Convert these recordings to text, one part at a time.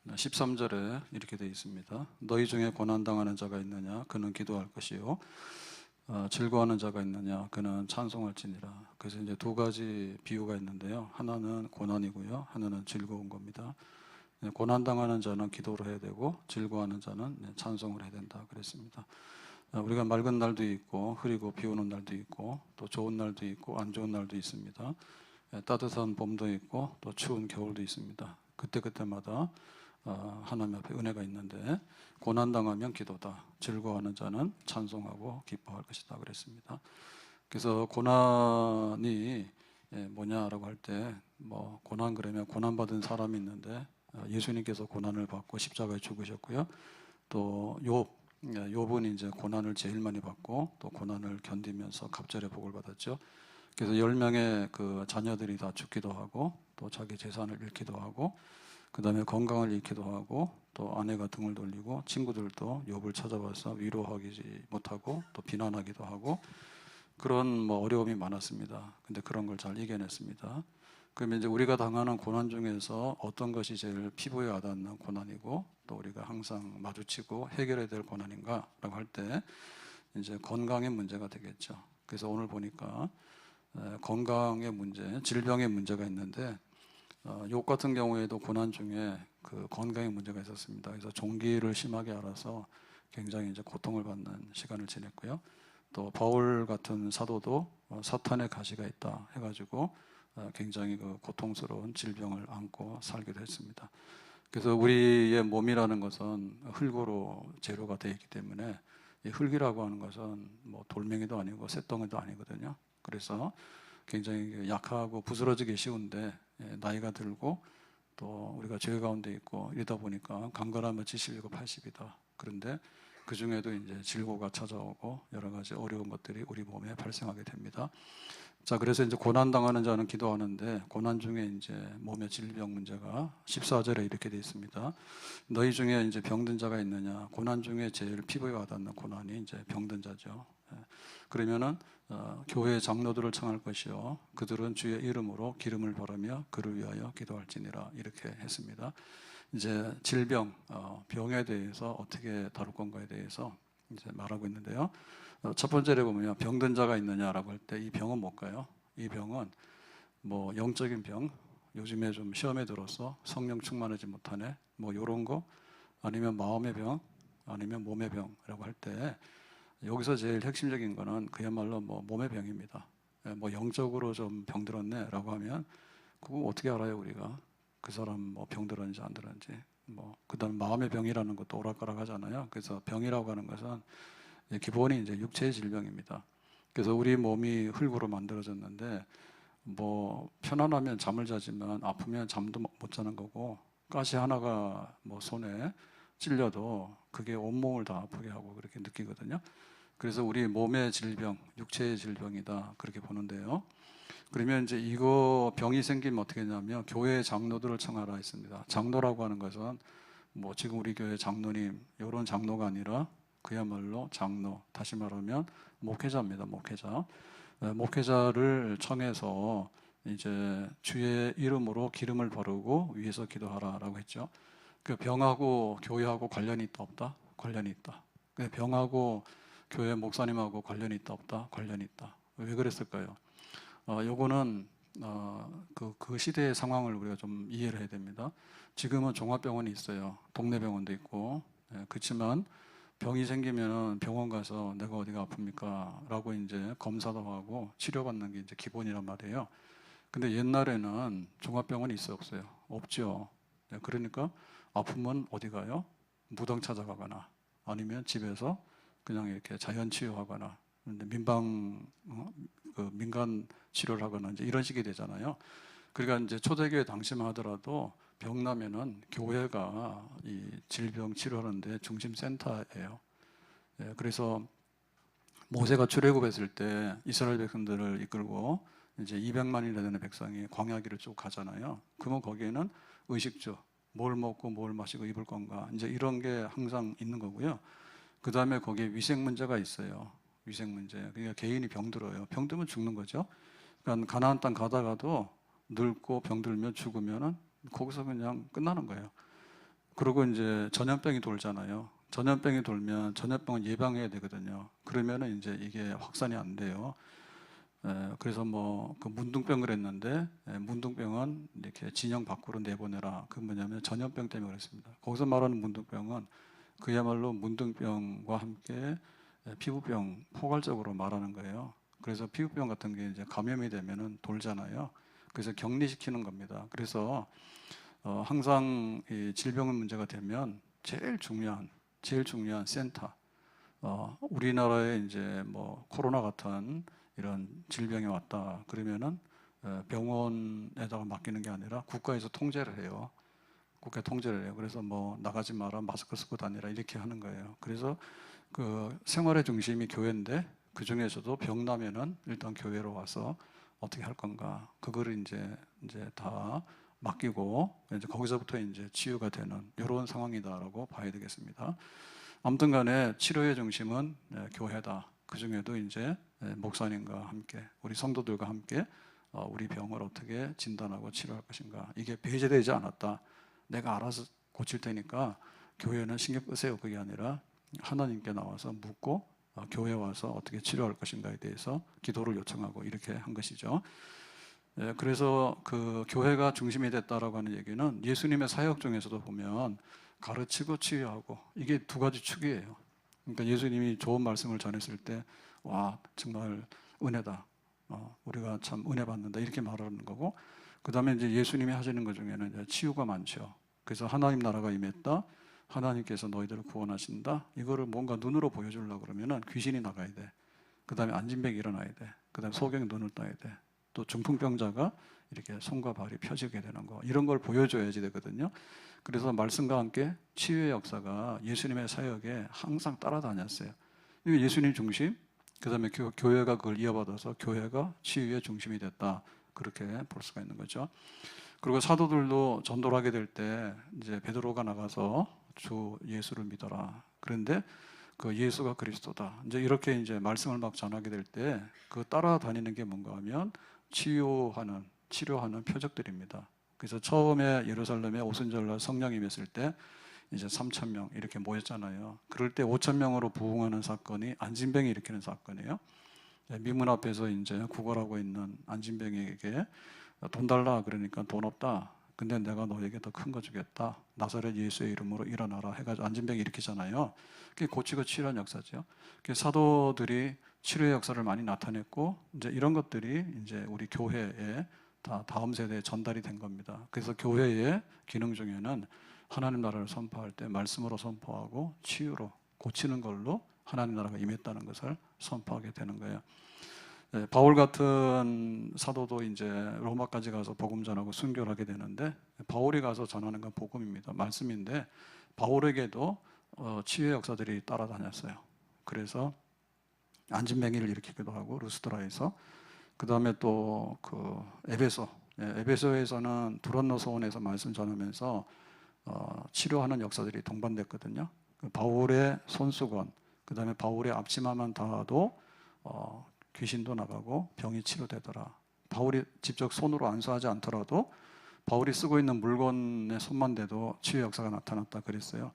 13절에 이렇게 되어 있습니다. 너희 중에 고난당하는 자가 있느냐? 그는 기도할 것이요. 즐거워하는 자가 있느냐? 그는 찬송할지니라. 그래서 이제 두 가지 비유가 있는데요. 하나는 고난이고요. 하나는 즐거운 겁니다. 고난당하는 자는 기도를 해야 되고 즐거워하는 자는 찬송을 해야 된다 그랬습니다. 우리가 맑은 날도 있고 흐리고 비 오는 날도 있고 또 좋은 날도 있고 안 좋은 날도 있습니다. 따뜻한 봄도 있고 또 추운 겨울도 있습니다. 그때그때마다 하나님 앞에 은혜가 있는데 고난당하면 기도다. 즐거워하는 자는 찬송하고 기뻐할 것이다 그랬습니다. 그래서 고난이 뭐냐라고 할 때 뭐 고난 그러면 고난받은 사람이 있는데 예수님께서 고난을 받고 십자가에 죽으셨고요. 또 욥은 이제 고난을 제일 많이 받고 또 고난을 견디면서 갑절의 복을 받았죠. 그래서 10명의 그 자녀들이 다 죽기도 하고 또 자기 재산을 잃기도 하고 그 다음에 건강을 잃기도 하고 또 아내가 등을 돌리고 친구들도 욥을 찾아와서 위로하지 못하고 또 비난하기도 하고 그런 뭐 어려움이 많았습니다. 근데 그런 걸 잘 이겨냈습니다. 그러면 이제 우리가 당하는 고난 중에서 어떤 것이 제일 피부에 와닿는 고난이고 또 우리가 항상 마주치고 해결해야 될 고난인가라고 할 때 이제 건강의 문제가 되겠죠. 그래서 오늘 보니까 건강의 문제, 질병의 문제가 있는데 욥 같은 경우에도 고난 중에 그 건강의 문제가 있었습니다. 그래서 종기를 심하게 앓아서 굉장히 이제 고통을 받는 시간을 지냈고요. 또 바울 같은 사도도 사탄의 가시가 있다 해가지고 굉장히 그 고통스러운 질병을 안고 살기도 했습니다. 그래서 우리의 몸이라는 것은 흙으로 재료가 되어 있기 때문에 이 흙이라고 하는 것은 뭐 돌멩이도 아니고 쇳덩이도 아니거든요. 그래서 굉장히 약하고 부스러지기 쉬운데 나이가 들고 또 우리가 죄 가운데 있고 이러다 보니까 강건하면 70이고 80이다. 그런데 그 중에도 이제 질고가 찾아오고 여러 가지 어려운 것들이 우리 몸에 발생하게 됩니다. 자, 그래서 이제 고난 당하는 자는 기도하는데 고난 중에 이제 몸의 질병 문제가 14절에 이렇게 되어 있습니다. 너희 중에 이제 병든 자가 있느냐? 고난 중에 제일 피부에 와닿는 고난이 이제 병든 자죠. 그러면은 교회 장로들을 청할 것이요 그들은 주의 이름으로 기름을 바르며 그를 위하여 기도할지니라 이렇게 했습니다. 이제 질병, 병에 대해서 어떻게 다룰 건가에 대해서 이제 말하고 있는데요. 첫 번째로 보면 병든 자가 있느냐라고 할 때 이 병은 뭘까요? 이 병은 뭐 영적인 병, 요즘에 좀 시험에 들어서 성령 충만하지 못하네, 뭐 이런 거, 아니면 마음의 병, 아니면 몸의 병이라고 할 때 여기서 제일 핵심적인 거는 그야말로 뭐 몸의 병입니다. 뭐 영적으로 좀 병들었네라고 하면 그거 어떻게 알아요 우리가? 그 사람 뭐 병들었는지 안 들었는지. 뭐 그다음 마음의 병이라는 것도 오락가락 하잖아요. 그래서 병이라고 하는 것은 기본이 이제 육체의 질병입니다. 그래서 우리 몸이 흙으로 만들어졌는데 뭐 편안하면 잠을 자지만 아프면 잠도 못 자는 거고 가시 하나가 뭐 손에 찔려도 그게 온몸을 다 아프게 하고 그렇게 느끼거든요. 그래서 우리 몸의 질병, 육체의 질병이다 그렇게 보는데요. 그러면 이제 이거 병이 생기면 어떻게 하냐면 교회 장로들을 청하라 했습니다. 장로라고 하는 것은 뭐 지금 우리 교회 장로님 이런 장로가 아니라 그야말로 장로, 다시 말하면 목회자입니다. 목회자. 목회자를 청해서 이제 주의 이름으로 기름을 바르고 위에서 기도하라라고 했죠. 그 병하고 교회하고 관련이 있다 없다? 관련이 있다. 병하고 교회 목사님하고 관련이 있다 없다? 관련이 있다. 왜 그랬을까요? 요거는 그 시대의 상황을 우리가 좀 이해를 해야 됩니다. 지금은 종합병원이 있어요. 동네 병원도 있고. 그렇지만 병이 생기면 병원 가서 내가 어디가 아픕니까? 라고 이제 검사도 하고 치료받는 게 이제 기본이란 말이에요. 근데 옛날에는 종합병원이 있어요, 없어요? 없죠. 그러니까 아프면 어디 가요? 무당 찾아가거나 아니면 집에서 그냥 이렇게 자연 치유하거나 민간 치료를 하거나 이제 이런 식이 되잖아요. 그러니까 이제 초대교회 당시만 하더라도 병 나면은 교회가 이 질병 치료하는데 중심 센터예요. 그래서 모세가 출애굽했을 때 이스라엘 백성들을 이끌고 이제 200만이나 되는 백성이 광야길을 쭉 가잖아요. 그러면 거기에는 의식주, 뭘 먹고 뭘 마시고 입을 건가 이제 이런 게 항상 있는 거고요. 그 다음에 거기에 위생 문제가 있어요. 위생 문제. 그러니까 개인이 병들어요. 병들면 죽는 거죠. 그러니까 가나안 땅 가다가도 늙고 병들면 죽으면은 거기서 그냥 끝나는 거예요. 그리고 이제 전염병이 돌잖아요. 전염병이 돌면 전염병은 예방해야 되거든요. 그러면은 이제 이게 확산이 안 돼요. 그래서 뭐 그 문둥병 그랬는데 문둥병은 이렇게 진영 밖으로 내보내라. 그 뭐냐면 전염병 때문에 그랬습니다. 거기서 말하는 문둥병은 그야말로 문둥병과 함께 피부병 포괄적으로 말하는 거예요. 그래서 피부병 같은 게 이제 감염이 되면은 돌잖아요. 그래서 격리시키는 겁니다. 그래서 항상 이 질병 문제가 되면 제일 중요한 센터. 우리나라에 이제 뭐 코로나 같은 이런 질병이 왔다 그러면은 병원에다가 맡기는 게 아니라 국가에서 통제를 해요. 국가 통제를 해요. 그래서 뭐 나가지 마라, 마스크 쓰고 다니라 이렇게 하는 거예요. 그래서 그 생활의 중심이 교회인데 그 중에서도 병 나면은 일단 교회로 와서 어떻게 할 건가 그거를 이제 다 맡기고 이제 거기서부터 이제 치유가 되는 이런 상황이다라고 봐야 되겠습니다. 아무튼간에 치료의 중심은 교회다. 그 중에도 이제 목사님과 함께 우리 성도들과 함께 우리 병을 어떻게 진단하고 치료할 것인가 이게 배제되지 않았다. 내가 알아서 고칠 테니까 교회는 신경 끄세요. 그게 아니라 하나님께 나와서 묻고 교회 와서 어떻게 치료할 것인가에 대해서 기도를 요청하고 이렇게 한 것이죠. 그래서 그 교회가 중심이 됐다라고 하는 얘기는 예수님의 사역 중에서도 보면 가르치고 치유하고 이게 두 가지 축이에요. 그러니까 예수님이 좋은 말씀을 전했을 때 와 정말 은혜다. 우리가 참 은혜 받는다 이렇게 말하는 거고 그 다음에 이제 예수님이 하시는 것 중에는 이제 치유가 많죠. 그래서 하나님 나라가 임했다. 하나님께서 너희들을 구원하신다. 이거를 뭔가 눈으로 보여주려고 그러면은 귀신이 나가야 돼. 그 다음에 안진뱅이 일어나야 돼. 그 다음에 소경이 눈을 떠야 돼. 또 중풍병자가 이렇게 손과 발이 펴지게 되는 거 이런 걸 보여줘야지 되거든요. 그래서 말씀과 함께 치유의 역사가 예수님의 사역에 항상 따라다녔어요. 이게 예수님 중심, 그 다음에 교회가 그걸 이어받아서 교회가 치유의 중심이 됐다. 그렇게 볼 수가 있는 거죠. 그리고 사도들도 전도를 하게 될 때 이제 베드로가 나가서 주 예수를 믿어라. 그런데 그 예수가 그리스도다. 이제 이렇게 이제 말씀을 막 전하게 될 때 그 따라다니는 게 뭔가 하면 치료하는 표적들입니다. 그래서 처음에 예루살렘에 오순절날 성령이 임했을 때 이제 3,000명 이렇게 모였잖아요. 그럴 때 5,000명으로 부흥하는 사건이 안진뱅이 일으키는 사건이에요. 미문 앞에서 이제 구걸하고 있는 안진뱅이에게 돈 달라 그러니까 돈 없다. 근데 내가 너에게 더 큰 거 주겠다. 나사렛 예수의 이름으로 일어나라 해가지고 안진뱅이 일으키잖아요. 그게 고치고 치유한 역사죠. 사도들이 치료의 역사를 많이 나타냈고 이제 이런 것들이 이제 우리 교회에 다 다음 세대에 전달이 된 겁니다. 그래서 교회의 기능 중에는 하나님 나라를 선포할 때 말씀으로 선포하고 치유로 고치는 걸로 하나님 나라가 임했다는 것을 선포하게 되는 거예요. 바울 같은 사도도 이제 로마까지 가서 복음 전하고 순교를 하게 되는데 바울이 가서 전하는 건 복음입니다. 말씀인데 바울에게도 치유의 역사들이 따라다녔어요. 그래서 안진뱅이를 일으키기도 하고 루스드라에서 그 다음에 또 그 에베소에서는 두란노 소원에서 말씀 전하면서 치료하는 역사들이 동반됐거든요. 바울의 손수건, 그 다음에 바울의 앞치마만 닿아도 귀신도 나가고 병이 치료되더라. 바울이 직접 손으로 안수하지 않더라도 바울이 쓰고 있는 물건에 손만 대도 치유 역사가 나타났다 그랬어요.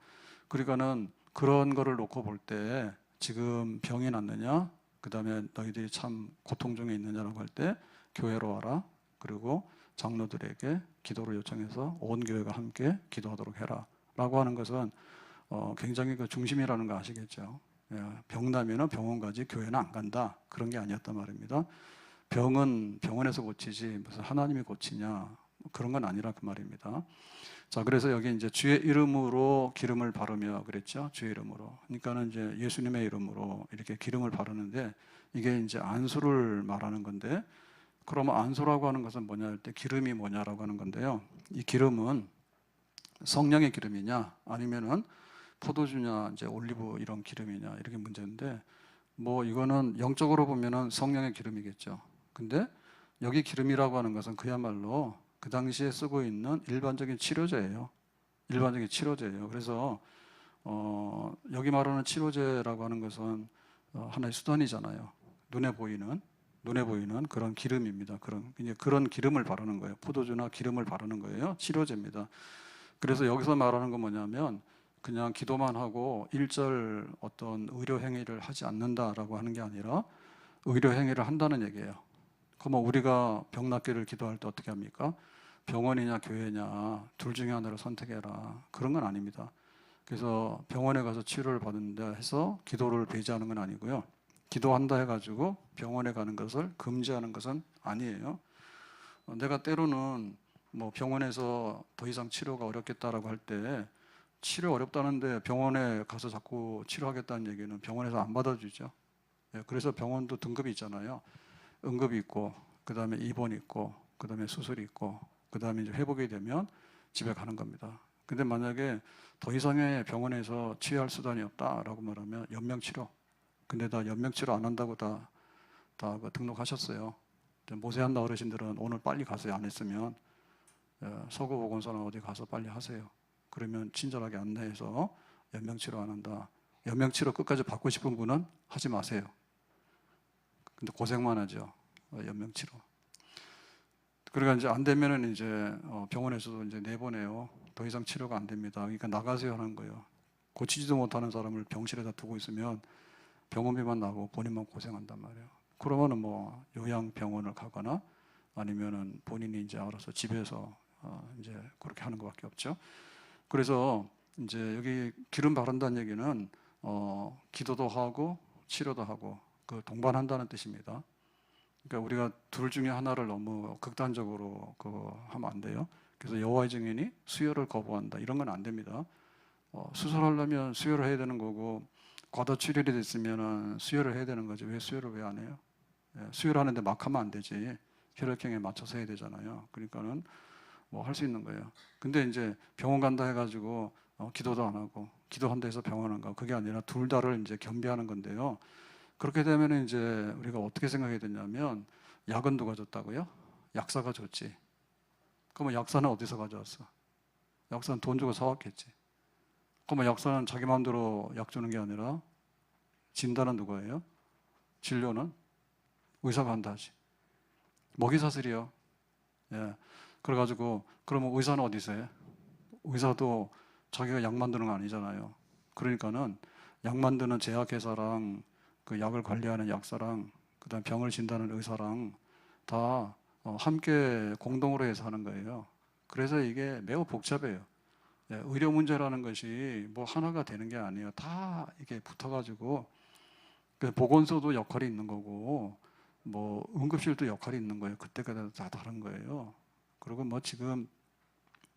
그러니까는 그런 거를 놓고 볼 때 지금 병이 났느냐, 그 다음에 너희들이 참 고통 중에 있느냐라고 할 때 교회로 와라. 그리고 장로들에게 기도를 요청해서 온 교회가 함께 기도하도록 해라 라고 하는 것은 굉장히 그 중심이라는 거 아시겠죠? 병 나면은 병원 가지 교회는 안 간다 그런 게 아니었단 말입니다. 병은 병원에서 고치지 무슨 하나님이 고치냐 그런 건 아니라 그 말입니다. 자, 그래서 여기 이제 주의 이름으로 기름을 바르며 그랬죠. 주의 이름으로. 그러니까는 이제 예수님의 이름으로 이렇게 기름을 바르는데 이게 이제 안수를 말하는 건데 그러면 안수라고 하는 것은 뭐냐 할 때 기름이 뭐냐라고 하는 건데요. 이 기름은 성령의 기름이냐 아니면은 포도주냐 이제 올리브 이런 기름이냐 이렇게 문제인데 뭐 이거는 영적으로 보면은 성령의 기름이겠죠. 근데 여기 기름이라고 하는 것은 그야말로 그 당시에 쓰고 있는 일반적인 치료제예요. 일반적인 치료제예요. 그래서 여기 말하는 치료제라고 하는 것은 하나의 수단이잖아요. 눈에 보이는 그런 기름입니다. 그런 기름을 바르는 거예요. 포도주나 기름을 바르는 거예요. 치료제입니다. 그래서 여기서 말하는 건 뭐냐면 그냥 기도만 하고 일절 어떤 의료 행위를 하지 않는다라고 하는 게 아니라 의료 행위를 한다는 얘기예요. 그러면 우리가 병 낫기를 기도할 때 어떻게 합니까? 병원이냐 교회냐 둘 중에 하나를 선택해라. 그런 건 아닙니다. 그래서 병원에 가서 치료를 받는다 해서 기도를 배제하는 건 아니고요. 기도한다 해가지고 병원에 가는 것을 금지하는 것은 아니에요. 내가 때로는 뭐 병원에서 더 이상 치료가 어렵겠다라고 할 때 치료 어렵다는데 병원에 가서 자꾸 치료하겠다는 얘기는 병원에서 안 받아주죠. 그래서 병원도 등급이 있잖아요. 응급이 있고, 그 다음에 입원이 있고, 그 다음에 수술이 있고, 그 다음에 이제 회복이 되면 집에 가는 겁니다. 근데 만약에 더 이상의 병원에서 치유할 수단이 없다라고 말하면 연명치료. 근데 다 연명치료 안 한다고 다 등록하셨어요. 모세한다 어르신들은 오늘 빨리 가세요. 안 했으면 서구보건소나 어디 가서 빨리 하세요. 그러면 친절하게 안내해서 연명치료 안 한다. 연명치료 끝까지 받고 싶은 분은 하지 마세요. 근데 고생만 하죠. 연명치료. 그러니까 이제 안 되면은 이제 병원에서도 이제 내보내요. 더 이상 치료가 안 됩니다. 그러니까 나가세요 하는 거예요. 고치지도 못하는 사람을 병실에다 두고 있으면 병원비만 나고 본인만 고생한단 말이에요. 그러면은 뭐 요양병원을 가거나 아니면은 본인이 이제 알아서 집에서 이제 그렇게 하는 것밖에 없죠. 그래서 이제 여기 기름 바른다는 얘기는 기도도 하고 치료도 하고 그 동반한다는 뜻입니다. 그러니까 우리가 둘 중에 하나를 너무 극단적으로 하면 안 돼요. 그래서 여호와의 증인이 수혈을 거부한다 이런 건 안 됩니다. 수술하려면 수혈을 해야 되는 거고 과다 출혈이 됐으면 수혈을 해야 되는 거죠. 왜 수혈을 왜 안 해요? 수혈하는데 막 하면 안 되지. 혈액형에 맞춰서 해야 되잖아요. 그러니까는 뭐 할 수 있는 거예요. 근데 이제 병원 간다 해가지고 기도도 안 하고 기도한다 해서 병원 안 가고 그게 아니라 둘 다를 이제 겸비하는 건데요. 그렇게 되면 이제 우리가 어떻게 생각해야 되냐면 약은 누가 줬다고요? 약사가 줬지. 그러면 약사는 어디서 가져왔어? 약사는 돈 주고 사왔겠지. 그러면 약사는 자기 마음대로 약 주는 게 아니라 진단은 누가 해요? 진료는 의사가 한다지. 먹이사슬이요. 예. 그래가지고 그러면 의사는 어디서 해? 의사도 자기가 약 만드는 거 아니잖아요. 그러니까는 약 만드는 제약회사랑 그 약을 관리하는 약사랑 그다음 병을 진단하는 의사랑 다 함께 공동으로 해서 하는 거예요. 그래서 이게 매우 복잡해요. 예, 의료 문제라는 것이 뭐 하나가 되는 게 아니에요. 다 이게 붙어가지고 그 보건소도 역할이 있는 거고 뭐 응급실도 역할이 있는 거예요. 그때까지 다 다른 거예요. 그리고 뭐 지금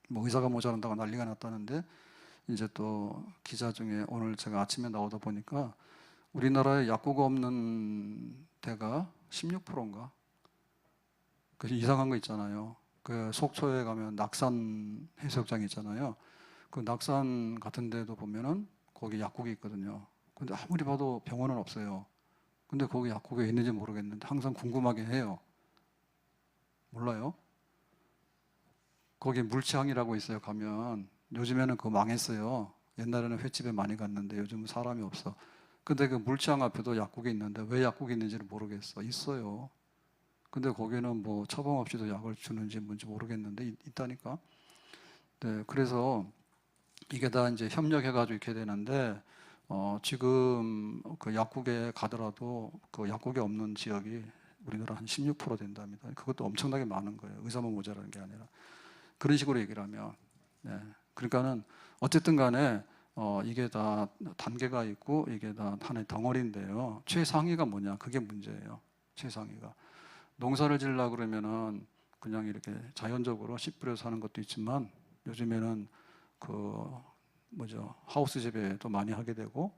뭐 의사가 모자란다고 난리가 났다는데 이제 또 기사 중에 오늘 제가 아침에 나오다 보니까 우리나라에 약국가 없는 데가 16%인가? 그 이상한 거 있잖아요. 그 속초에 가면 낙산 해수욕장 있잖아요. 그 낙산 같은 데도 보면은 거기 약국이 있거든요. 근데 아무리 봐도 병원은 없어요. 근데 거기 약국에 있는지 모르겠는데 항상 궁금하게 해요. 몰라요? 거기 물치항이라고 있어요. 가면 요즘에는 그거 망했어요. 옛날에는 횟집에 많이 갔는데 요즘은 사람이 없어. 근데 그 물치항 앞에도 약국이 있는데 왜 약국이 있는지를 모르겠어. 있어요. 근데 거기는 뭐 처방 없이도 약을 주는지 뭔지 모르겠는데 있다니까. 네, 그래서 이게 다 이제 협력해가지고 이렇게 되는데 지금 그 약국에 가더라도 그 약국이 없는 지역이 우리나라 한 16% 된답니다. 그것도 엄청나게 많은 거예요. 의사만 모자라는 게 아니라. 그런 식으로 얘기를 하면. 네. 그러니까는 어쨌든 간에 이게 다 단계가 있고 이게 다 하나의 덩어리인데요. 최상위가 뭐냐? 그게 문제예요. 최상위가. 농사를 지으려고 그러면은 그냥 이렇게 자연적으로 씨 뿌려서 하는 것도 있지만 요즘에는 그 뭐죠? 하우스 재배도 많이 하게 되고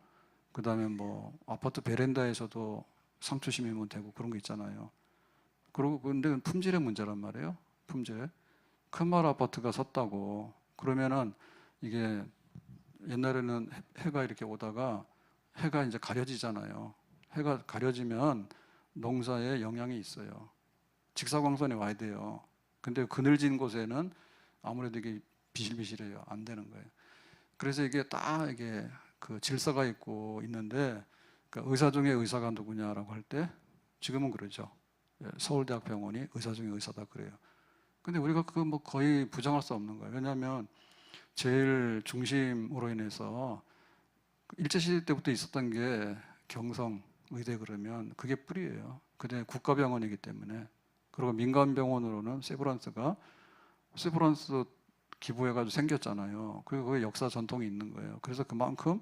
그다음에 뭐 아파트 베란다에서도 상추 심으면 되고 그런 거 있잖아요. 그리고 근데 품질의 문제란 말이에요. 품질. 큰마을 아파트가 섰다고 그러면은 이게 옛날에는 해가 이렇게 오다가 해가 이제 가려지잖아요. 해가 가려지면 농사에 영향이 있어요. 직사광선이 와야 돼요. 근데 그늘진 곳에는 아무래도 이게 비실비실해요. 안 되는 거예요. 그래서 이게 딱 이게 그 질서가 있고 있는데 그러니까 의사 중에 의사가 누구냐라고 할 때 지금은 그러죠. 서울대학병원이 의사 중에 의사다 그래요. 근데 우리가 그거 뭐 거의 부정할 수 없는 거예요. 왜냐하면 제일 중심으로 인해서 일제시대 때부터 있었던 게 경성 의대 그러면 그게 뿌리예요. 그다음에 국가병원이기 때문에. 그리고 민간병원으로는 세브란스 기부해가지고 생겼잖아요. 그리고 그게 역사 전통이 있는 거예요. 그래서 그만큼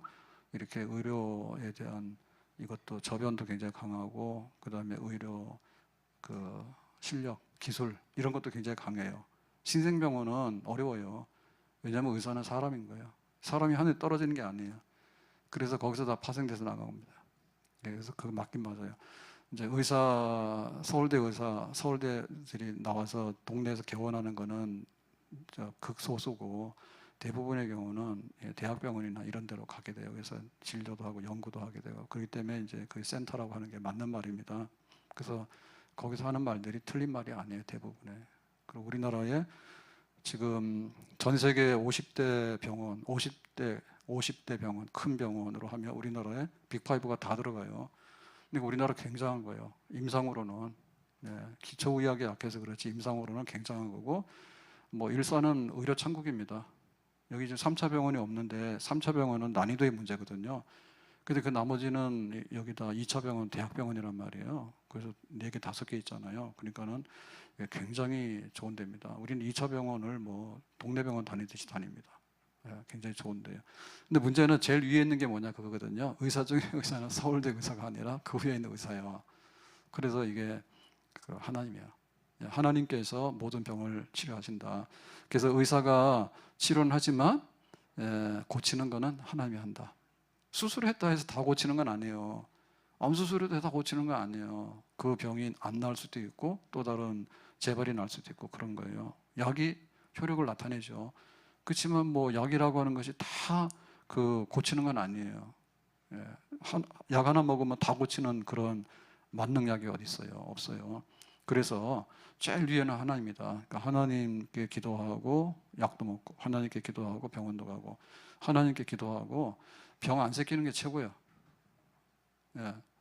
이렇게 의료에 대한 이것도 저변도 굉장히 강하고, 그다음에 의료 그 실력, 기술 이런 것도 굉장히 강해요. 신생병원은 어려워요. 왜냐하면 의사는 사람인 거예요. 사람이 하늘에 떨어지는 게 아니에요. 그래서 거기서 다 파생돼서 나간 겁니다. 그래서 그거 맞긴 맞아요. 이제 서울대들이 나와서 동네에서 개원하는 거는 극소수고, 대부분의 경우는 대학병원이나 이런 데로 가게 돼요. 그래서 진료도 하고 연구도 하게 되고, 그렇기 때문에 이제 그 센터라고 하는 게 맞는 말입니다. 그래서 거기서 하는 말들이 틀린 말이 아니에요, 대부분에. 그리고 우리나라에 지금 전 세계 50대 병원, 50대 병원, 큰 병원으로 하면 우리나라에 빅5가 다 들어가요. 근데 우리나라 굉장한 거예요. 임상으로는. 기초의학에 약해서 그렇지 임상으로는 굉장한 거고, 뭐 일산은 의료 천국입니다. 여기 이제 3차 병원이 없는데 3차 병원은 난이도의 문제거든요. 근데 그 나머지는 여기다 2차 병원, 대학병원이란 말이에요. 그래서 4개, 5개 있잖아요. 그러니까는 굉장히 좋은 데입니다. 우리는 2차 병원을 뭐 동네 병원 다니듯이 다닙니다. 굉장히 좋은데요. 근데 문제는 제일 위에 있는 게 뭐냐 그거거든요. 의사 중에 의사는 서울대 의사가 아니라 그 위에 있는 의사예요. 그래서 이게 그 하나님이야. 하나님께서 모든 병을 치료하신다. 그래서 의사가 치료는 하지만 고치는 거는 하나님이 한다. 수술했다 해서 다 고치는 건 아니에요. 암 수술해도 다 고치는 건 아니에요. 그 병이 안 나을 수도 있고 또 다른 재발이 날 수도 있고 그런 거예요. 약이 효력을 나타내죠. 그렇지만 뭐 약이라고 하는 것이 다 그 고치는 건 아니에요. 약 하나 먹으면 다 고치는 그런 만능약이 어디 있어요? 없어요. 그래서 제일 위에는 하나님이다. 그러니까 하나님께 기도하고 약도 먹고, 하나님께 기도하고 병원도 가고, 하나님께 기도하고 병 안 새끼는 게 최고예요.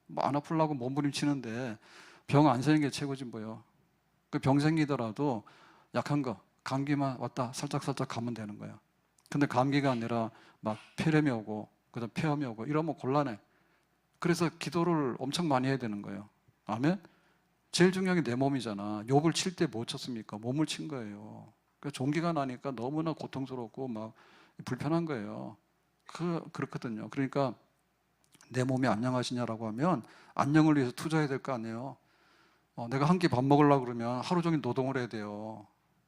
뭐 안 아프려고 몸부림치는데 병 안 새는 게 최고지 뭐요. 그 병 생기더라도 약한 거, 감기만 왔다 살짝살짝 가면 되는 거예요. 근데 감기가 아니라 막 폐렴이 오고 그다음 폐암이 오고 이러면 곤란해. 그래서 기도를 엄청 많이 해야 되는 거예요. 아멘. 제일 중요한 게 내 몸이잖아. 욕을 칠 때 뭐 쳤습니까? 몸을 친 거예요. 그러니까 종기가 나니까 너무나 고통스럽고 막 불편한 거예요. 그렇거든요. 그러니까 내 몸이 안녕하시냐라고 하면 안녕을 위해서 투자해야 될 거 아니에요. 내가 한 끼 밥 먹으려고 그러면 하루 종일 노동을 해야 돼요.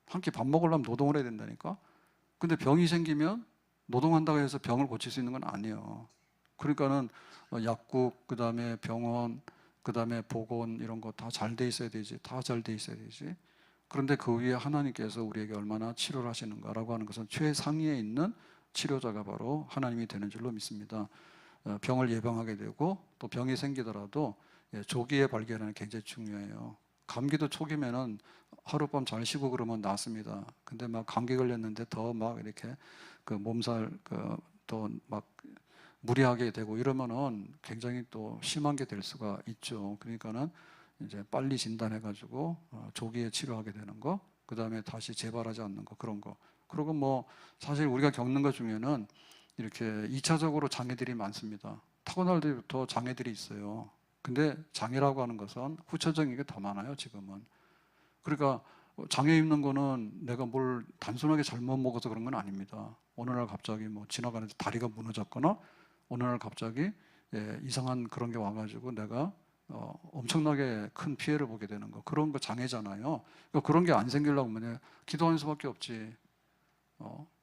한 끼 밥 먹으려면 노동을 해야 된다니까. 근데 병이 생기면 노동한다고 해서 병을 고칠 수 있는 건 아니에요. 그러니까는 약국, 그 다음에 병원, 그 다음에 보건 이런 거 다 잘 돼 있어야 되지. 다 잘 돼 있어야 되지. 그런데 그 위에 하나님께서 우리에게 얼마나 치료를 하시는가라고 하는 것은 최상위에 있는 치료자가 바로 하나님이 되는 줄로 믿습니다. 병을 예방하게 되고 또 병이 생기더라도 조기에 발견하는 게 굉장히 중요해요. 감기도 초기면은 하룻밤 잘 쉬고 그러면 낫습니다. 근데 막 감기 걸렸는데 더 막 이렇게 그 몸살 또 막 무리하게 되고 이러면은 굉장히 또 심한 게 될 수가 있죠. 그러니까는 이제 빨리 진단해가지고 조기에 치료하게 되는 거, 그 다음에 다시 재발하지 않는 거 그런 거. 그리고 뭐 사실 우리가 겪는 것 중에는 이렇게 2차적으로 장애들이 많습니다. 타고날 때부터 장애들이 있어요. 근데 장애라고 하는 것은 후천적인 게 더 많아요, 지금은. 그러니까 장애 입는 거는 내가 뭘 단순하게 잘못 먹어서 그런 건 아닙니다. 어느 날 갑자기 뭐 지나가는데 다리가 무너졌거나 어느 날 갑자기 이상한 그런 게 와가지고 내가 엄청나게 큰 피해를 보게 되는 거, 그런 거 장애잖아요. 그러니까 그런 게 안 생기려고 하면 기도하는 수밖에 없지.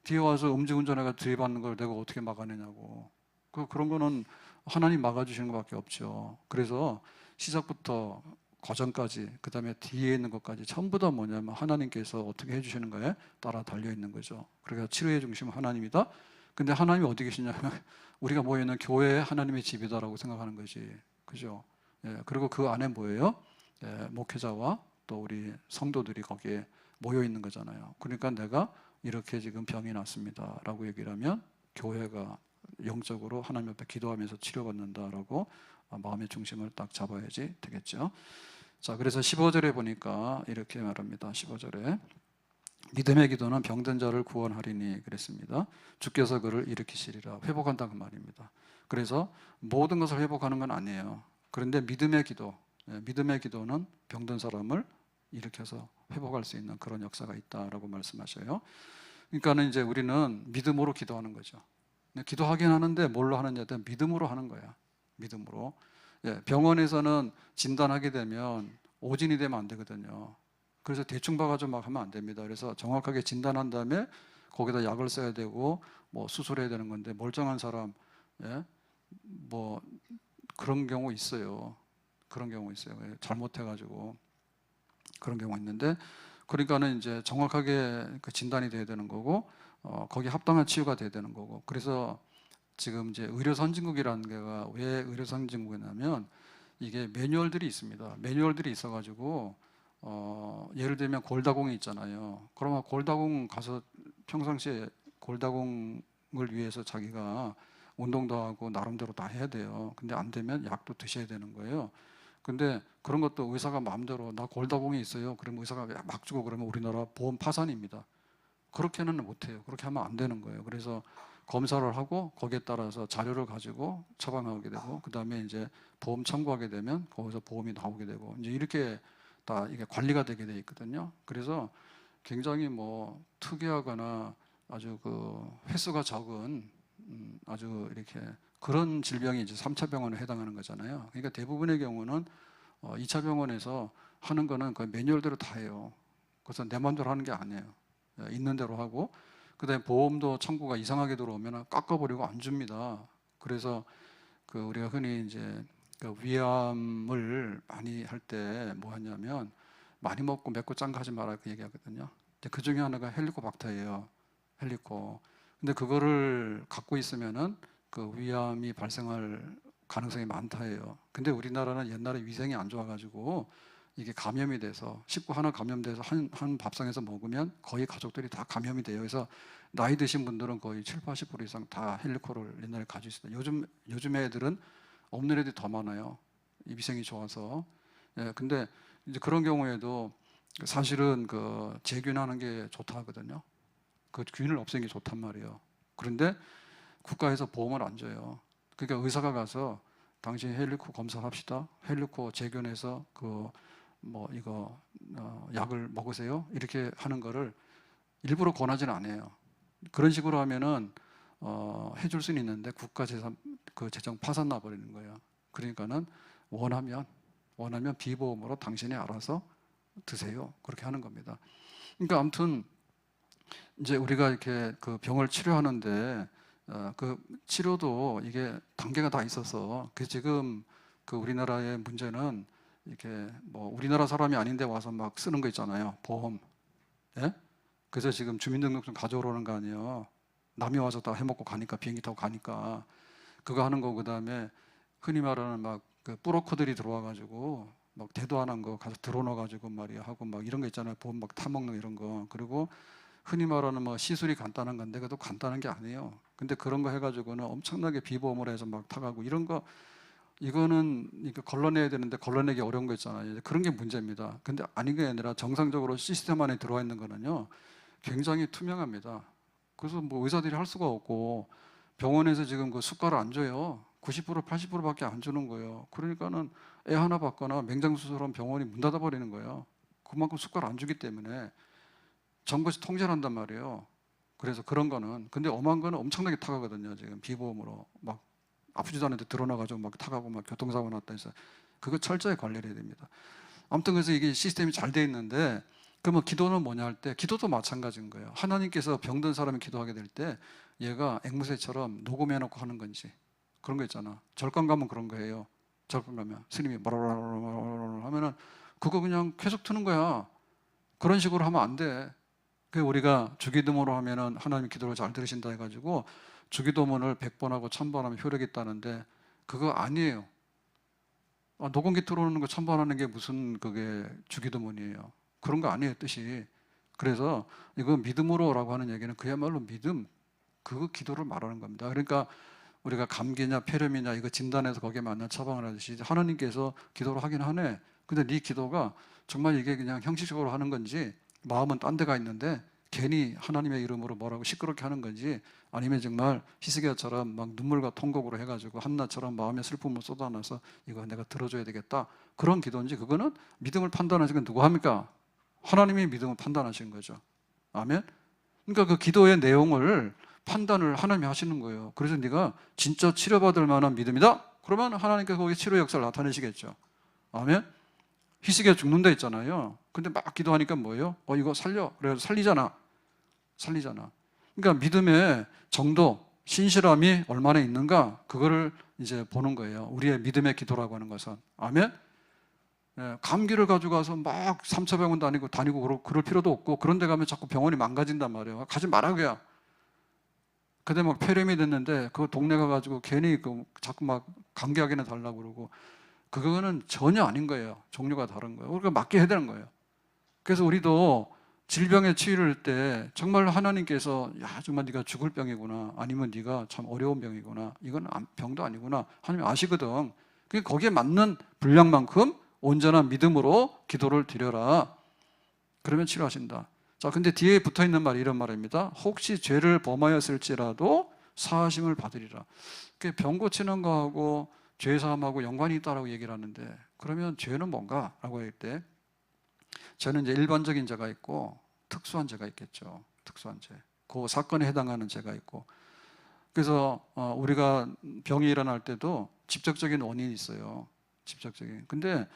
뒤에 와서 음주운전해가 들이받는 걸 내가 어떻게 막아내냐고. 그런 거는 하나님 막아주시는 것밖에 없죠. 그래서 시작부터 과정까지, 그 다음에 뒤에 있는 것까지 전부 다 뭐냐면 하나님께서 어떻게 해주시는 거에 따라 달려있는 거죠. 그러니까 치료의 중심은 하나님이다. 근데 하나님이 어디 계시냐면 우리가 모여있는 교회에 하나님의 집이다라고 생각하는 거지. 그죠? 그리고 그 안에 뭐예요? 목회자와 또 우리 성도들이 거기에 모여있는 거잖아요. 그러니까 내가 이렇게 지금 병이 났습니다 라고 얘기를 하면 교회가 영적으로 하나님 앞에 기도하면서 치료받는다라고 마음의 중심을 딱 잡아야지 되겠죠. 자, 그래서 15절에 보니까 이렇게 말합니다. 15절에 믿음의 기도는 병든 자를 구원하리니 그랬습니다. 주께서 그를 일으키시리라. 회복한다 그 말입니다. 그래서 모든 것을 회복하는 건 아니에요. 그런데 믿음의 기도, 믿음의 기도는 병든 사람을 일으켜서 회복할 수 있는 그런 역사가 있다라고 말씀하셔요. 그러니까는 이제 우리는 믿음으로 기도하는 거죠. 기도하긴 하는데 뭘로 하느냐에 대한 믿음으로 하는 거야. 믿음으로. 병원에서는 진단하게 되면 오진이 되면 안 되거든요. 그래서 대충 봐가지고 막 하면 안 됩니다. 그래서 정확하게 진단한 다음에 거기다 약을 써야 되고 뭐 수술해야 되는 건데 멀쩡한 사람, 뭐 그런 경우 있어요. 그런 경우 있어요. 잘못해가지고 그런 경우가 있는데, 그러니까는 이제 정확하게 그 진단이 돼야 되는 거고, 거기에 합당한 치유가 돼야 되는 거고. 그래서 지금 이제 의료 선진국이라는 게가 왜 의료 선진국이냐면 이게 매뉴얼들이 있습니다. 매뉴얼들이 있어가지고 예를 들면 골다공이 있잖아요. 그러면 골다공 가서 평상시에 골다공을 위해서 자기가 운동도 하고 나름대로 다 해야 돼요. 근데 안 되면 약도 드셔야 되는 거예요. 근데 그런 것도 의사가 마음대로 나 골다공이 있어요. 그러면 의사가 막 주고 그러면 우리나라 보험 파산입니다. 그렇게는 못해요. 그렇게 하면 안 되는 거예요. 그래서 검사를 하고 거기에 따라서 자료를 가지고 처방하게 되고 그 다음에 이제 보험 청구하게 되면 거기서 보험이 나오게 되고 이제 이렇게 다 이게 관리가 되게 돼 있거든요. 그래서 굉장히 뭐 특이하거나 아주 그 횟수가 적은 아주 이렇게 그런 질병이 이제 3차 병원에 해당하는 거잖아요. 그러니까 대부분의 경우는 2차 병원에서 하는 거는 거의 매뉴얼대로 다 해요. 그래서 내 마음대로 하는 게 아니에요. 있는 대로 하고 그다음에 보험도 청구가 이상하게 들어오면 깎아버리고 안 줍니다. 그래서 그 우리가 흔히 이제 그 위암을 많이 할 때 뭐 하냐면 많이 먹고 맵고 짠 거 하지 마라 그 얘기하거든요. 그 중에 하나가 헬리코박터예요. 헬리코. 근데 그거를 갖고 있으면은 그 위암이 발생할 가능성이 많다해요. 근데 우리나라는 옛날에 위생이 안 좋아가지고 이게 감염이 돼서 식구 하나 감염돼서 한 밥상에서 먹으면 거의 가족들이 다 감염이 돼요. 그래서 나이 드신 분들은 거의 7, 80% 이상 다 헬리코를 옛날에 가지고 있습니다. 요즘 애들은 없는 애들이 더 많아요. 이 위생이 좋아서. 근데 이제 그런 경우에도 사실은 그 재균하는 게 좋다 하거든요. 그 균을 없애는 게 좋단 말이에요. 그런데 국가에서 보험을 안 줘요. 그러니까 의사가 가서 당신 헬리코 검사합시다. 헬리코 재균해서 그 뭐 이거 약을 먹으세요. 이렇게 하는 거를 일부러 권하지는 않아요. 그런 식으로 하면은 해줄 수는 있는데 국가 재산 그 재정 파산 나버리는 거예요. 그러니까는 원하면 비보험으로 당신이 알아서 드세요. 그렇게 하는 겁니다. 그러니까 아무튼 이제 우리가 이렇게 그 병을 치료하는데 그 치료도 이게 단계가 다 있어서 그 지금 그 우리나라의 문제는 이렇게 뭐 우리나라 사람이 아닌데 와서 막 쓰는 거 있잖아요. 보험. 예? 그래서 지금 주민등록증 가져오라는 거 아니에요. 남이 와서 다 해먹고 가니까 비행기 타고 가니까 그거 하는 거 그다음에 흔히 말하는 막 그 뿌로커들이 들어와가지고 막 대도 안 한 거 가서 들어넣어가지고 말이야 하고 막 이런 거 있잖아요. 보험 막 타먹는 이런 거. 그리고 흔히 말하는 뭐 시술이 간단한 건데 그것도 간단한 게 아니에요. 근데 그런 거 해가지고는 엄청나게 비보험을 해서 막 타가고 이런 거 이거는 이거 걸러내야 되는데 걸러내기 어려운 거 있잖아요. 그런 게 문제입니다. 근데 아닌 게 아니라 정상적으로 시스템 안에 들어와 있는 거는요 굉장히 투명합니다. 그래서 뭐 의사들이 할 수가 없고 병원에서 지금 그 수가를 안 줘요. 90% 80%밖에 안 주는 거예요. 그러니까는 애 하나 받거나 맹장수술하면 병원이 문 닫아 버리는 거예요. 그만큼 수가를 안 주기 때문에 정부에서 통제를 한단 말이에요. 그래서 그런 거는 근데 엄한 거는 엄청나게 타가거든요. 지금 비보험으로 막 아프지도 않은데 드러나가지고 막 타가고 막 교통사고 났다 해서 그거 철저히 관리를 해야 됩니다. 아무튼 그래서 이게 시스템이 잘 돼 있는데 그러면 기도는 뭐냐 할 때 기도도 마찬가지인 거예요. 하나님께서 병든 사람이 기도하게 될 때 얘가 앵무새처럼 녹음해놓고 하는 건지 그런 거 있잖아. 절간 가면 그런 거예요. 절간 가면 스님이 뭐라라라라 하면은 그거 그냥 계속 트는 거야. 그런 식으로 하면 안 돼. 그 우리가 주기도문으로 하면은 하나님 기도를 잘 들으신다 해가지고 주기도문을 100번 하고 1000번 하면 효력이 있다는데 그거 아니에요. 녹음기 틀어놓는 거 1000번 하는 게 무슨 그게 주기도문이에요. 그런 거 아니에요, 뜻이. 그래서 이거 믿음으로라고 하는 얘기는 그야말로 믿음, 그 기도를 말하는 겁니다. 그러니까 우리가 감기냐 폐렴이냐 이거 진단해서 거기에 맞는 처방을 하듯이 하나님께서 기도를 하긴 하네. 근데 네 기도가 정말 이게 그냥 형식적으로 하는 건지 마음은 딴 데가 있는데 괜히 하나님의 이름으로 뭐라고 시끄럽게 하는 건지, 아니면 정말 히스기야처럼 막 눈물과 통곡으로 해가지고 한나처럼 마음의 슬픔을 쏟아내서 이거 내가 들어줘야 되겠다, 그런 기도인지, 그거는 믿음을 판단하시는 건 누가 합니까? 하나님이 믿음을 판단하시는 거죠. 아멘. 그러니까 그 기도의 내용을 판단을 하나님이 하시는 거예요. 그래서 네가 진짜 치료받을 만한 믿음이다, 그러면 하나님께서 거기 치료 역사를 나타내시겠죠. 아멘. 히스기야 죽는다 했잖아요. 근데 막 기도하니까 뭐예요? 이거 살려. 그래서 살리잖아. 그러니까 믿음의 정도, 신실함이 얼마나 있는가, 그거를 이제 보는 거예요. 우리의 믿음의 기도라고 하는 것은. 아멘. 감기를 가지고 가서 막 3차 병원 다니고 그럴 필요도 없고, 그런 데 가면 자꾸 병원이 망가진단 말이에요. 가지 말라고요. 그때 막 폐렴이 됐는데 그 동네 가가지고 괜히 자꾸 막 감기 확인해 달라고 그러고, 그거는 전혀 아닌 거예요. 종류가 다른 거예요. 우리가 맞게 해야 되는 거예요. 그래서 우리도 질병의 치유를 할 때 정말 하나님께서 야 정말 네가 죽을 병이구나, 아니면 네가 참 어려운 병이구나, 이건 병도 아니구나, 하나님 아시거든. 거기에 맞는 분량만큼 온전한 믿음으로 기도를 드려라. 그러면 치료하신다. 자, 근데 뒤에 붙어 있는 말이 이런 말입니다. 혹시 죄를 범하였을지라도 사하심을 받으리라. 병 고치는 거하고 죄사함하고 연관이 있다라고 얘기를 하는데, 그러면 죄는 뭔가? 라고 할 때, 죄는 이제 일반적인 죄가 있고 특수한 죄가 있겠죠. 특수한 죄. 그 사건에 해당하는 죄가 있고. 그래서 우리가 병이 일어날 때도 직접적인 원인이 있어요. 직접적인. 근데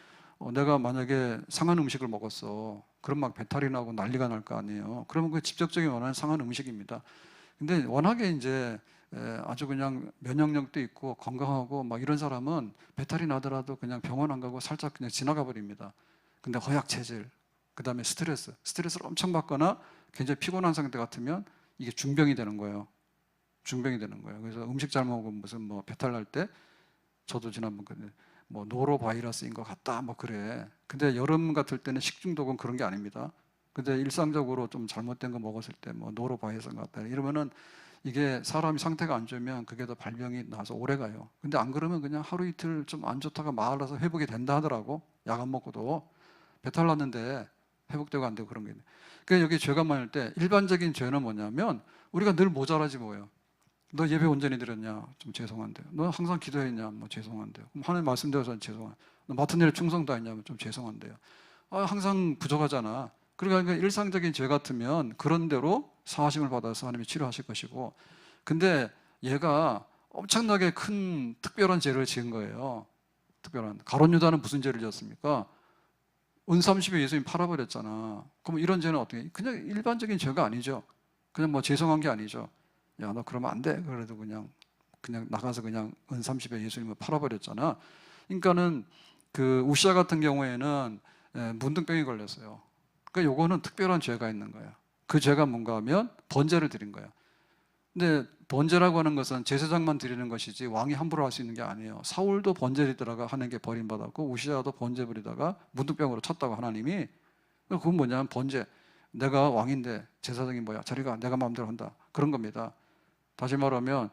내가 만약에 상한 음식을 먹었어. 그럼 막 배탈이 나고 난리가 날 거 아니에요. 그러면 그 직접적인 원인은 상한 음식입니다. 근데 워낙에 이제 아주 그냥 면역력도 있고 건강하고 막 이런 사람은 배탈이 나더라도 그냥 병원 안 가고 살짝 그냥 지나가 버립니다. 근데 허약 체질, 그 다음에 스트레스를 엄청 받거나 굉장히 피곤한 상태 같으면 이게 중병이 되는 거예요. 중병이 되는 거예요. 그래서 음식 잘못 먹으면 무슨 뭐 배탈 날 때, 저도 지난번 뭐 노로바이러스인 것 같다 뭐 그래. 근데 여름 같을 때는 식중독은 그런 게 아닙니다. 근데 일상적으로 좀 잘못된 거 먹었을 때 뭐 노로바이러스 같다 이러면은 이게 사람이 상태가 안 좋으면 그게 더 발병이 나서 오래 가요. 근데 안 그러면 그냥 하루 이틀 좀 안 좋다가 말라서 회복이 된다 하더라고. 약 안 먹고도. 배탈 났는데 회복되고 안 되고 그런 게. 그러니까 여기 죄가 많을 때 일반적인 죄는 뭐냐면, 우리가 늘 모자라지 뭐예요. 너 예배 온전히 드렸냐? 좀 죄송한데요. 너 항상 기도했냐? 뭐 죄송한데요. 그럼 하나님 말씀대로 죄송한데요. 너 맡은 일에 충성 다했냐면 좀 죄송한데요. 항상 부족하잖아. 그러니까 일상적인 죄 같으면 그런 대로 사하심을 받아서 하나님이 치료하실 것이고, 근데 얘가 엄청나게 큰 특별한 죄를 지은 거예요. 특별한. 가룟 유다는 무슨 죄를 지었습니까? 은 30에 예수님 팔아버렸잖아. 그럼 이런 죄는 어떻게? 그냥 일반적인 죄가 아니죠. 그냥 뭐 죄송한 게 아니죠. 야, 너 그러면 안 돼. 그래도 그냥 나가서 그냥 은 30에 예수님을 팔아버렸잖아. 그러니까는 그 우시아 같은 경우에는 문둥병이 걸렸어요. 그러니까 요거는 특별한 죄가 있는 거야. 그 죄가 뭔가 하면 번제를 드린 거야. 근데 번제라고 하는 것은 제사장만 드리는 것이지 왕이 함부로 할 수 있는 게 아니에요. 사울도 번제 드리다가 하는 게 버림받았고, 우시아도 번제 부리다가 문둥병으로 쳤다고 하나님이. 그건 뭐냐면 번제. 내가 왕인데 제사장이 뭐야? 저리가 내가 마음대로 한다. 그런 겁니다. 다시 말하면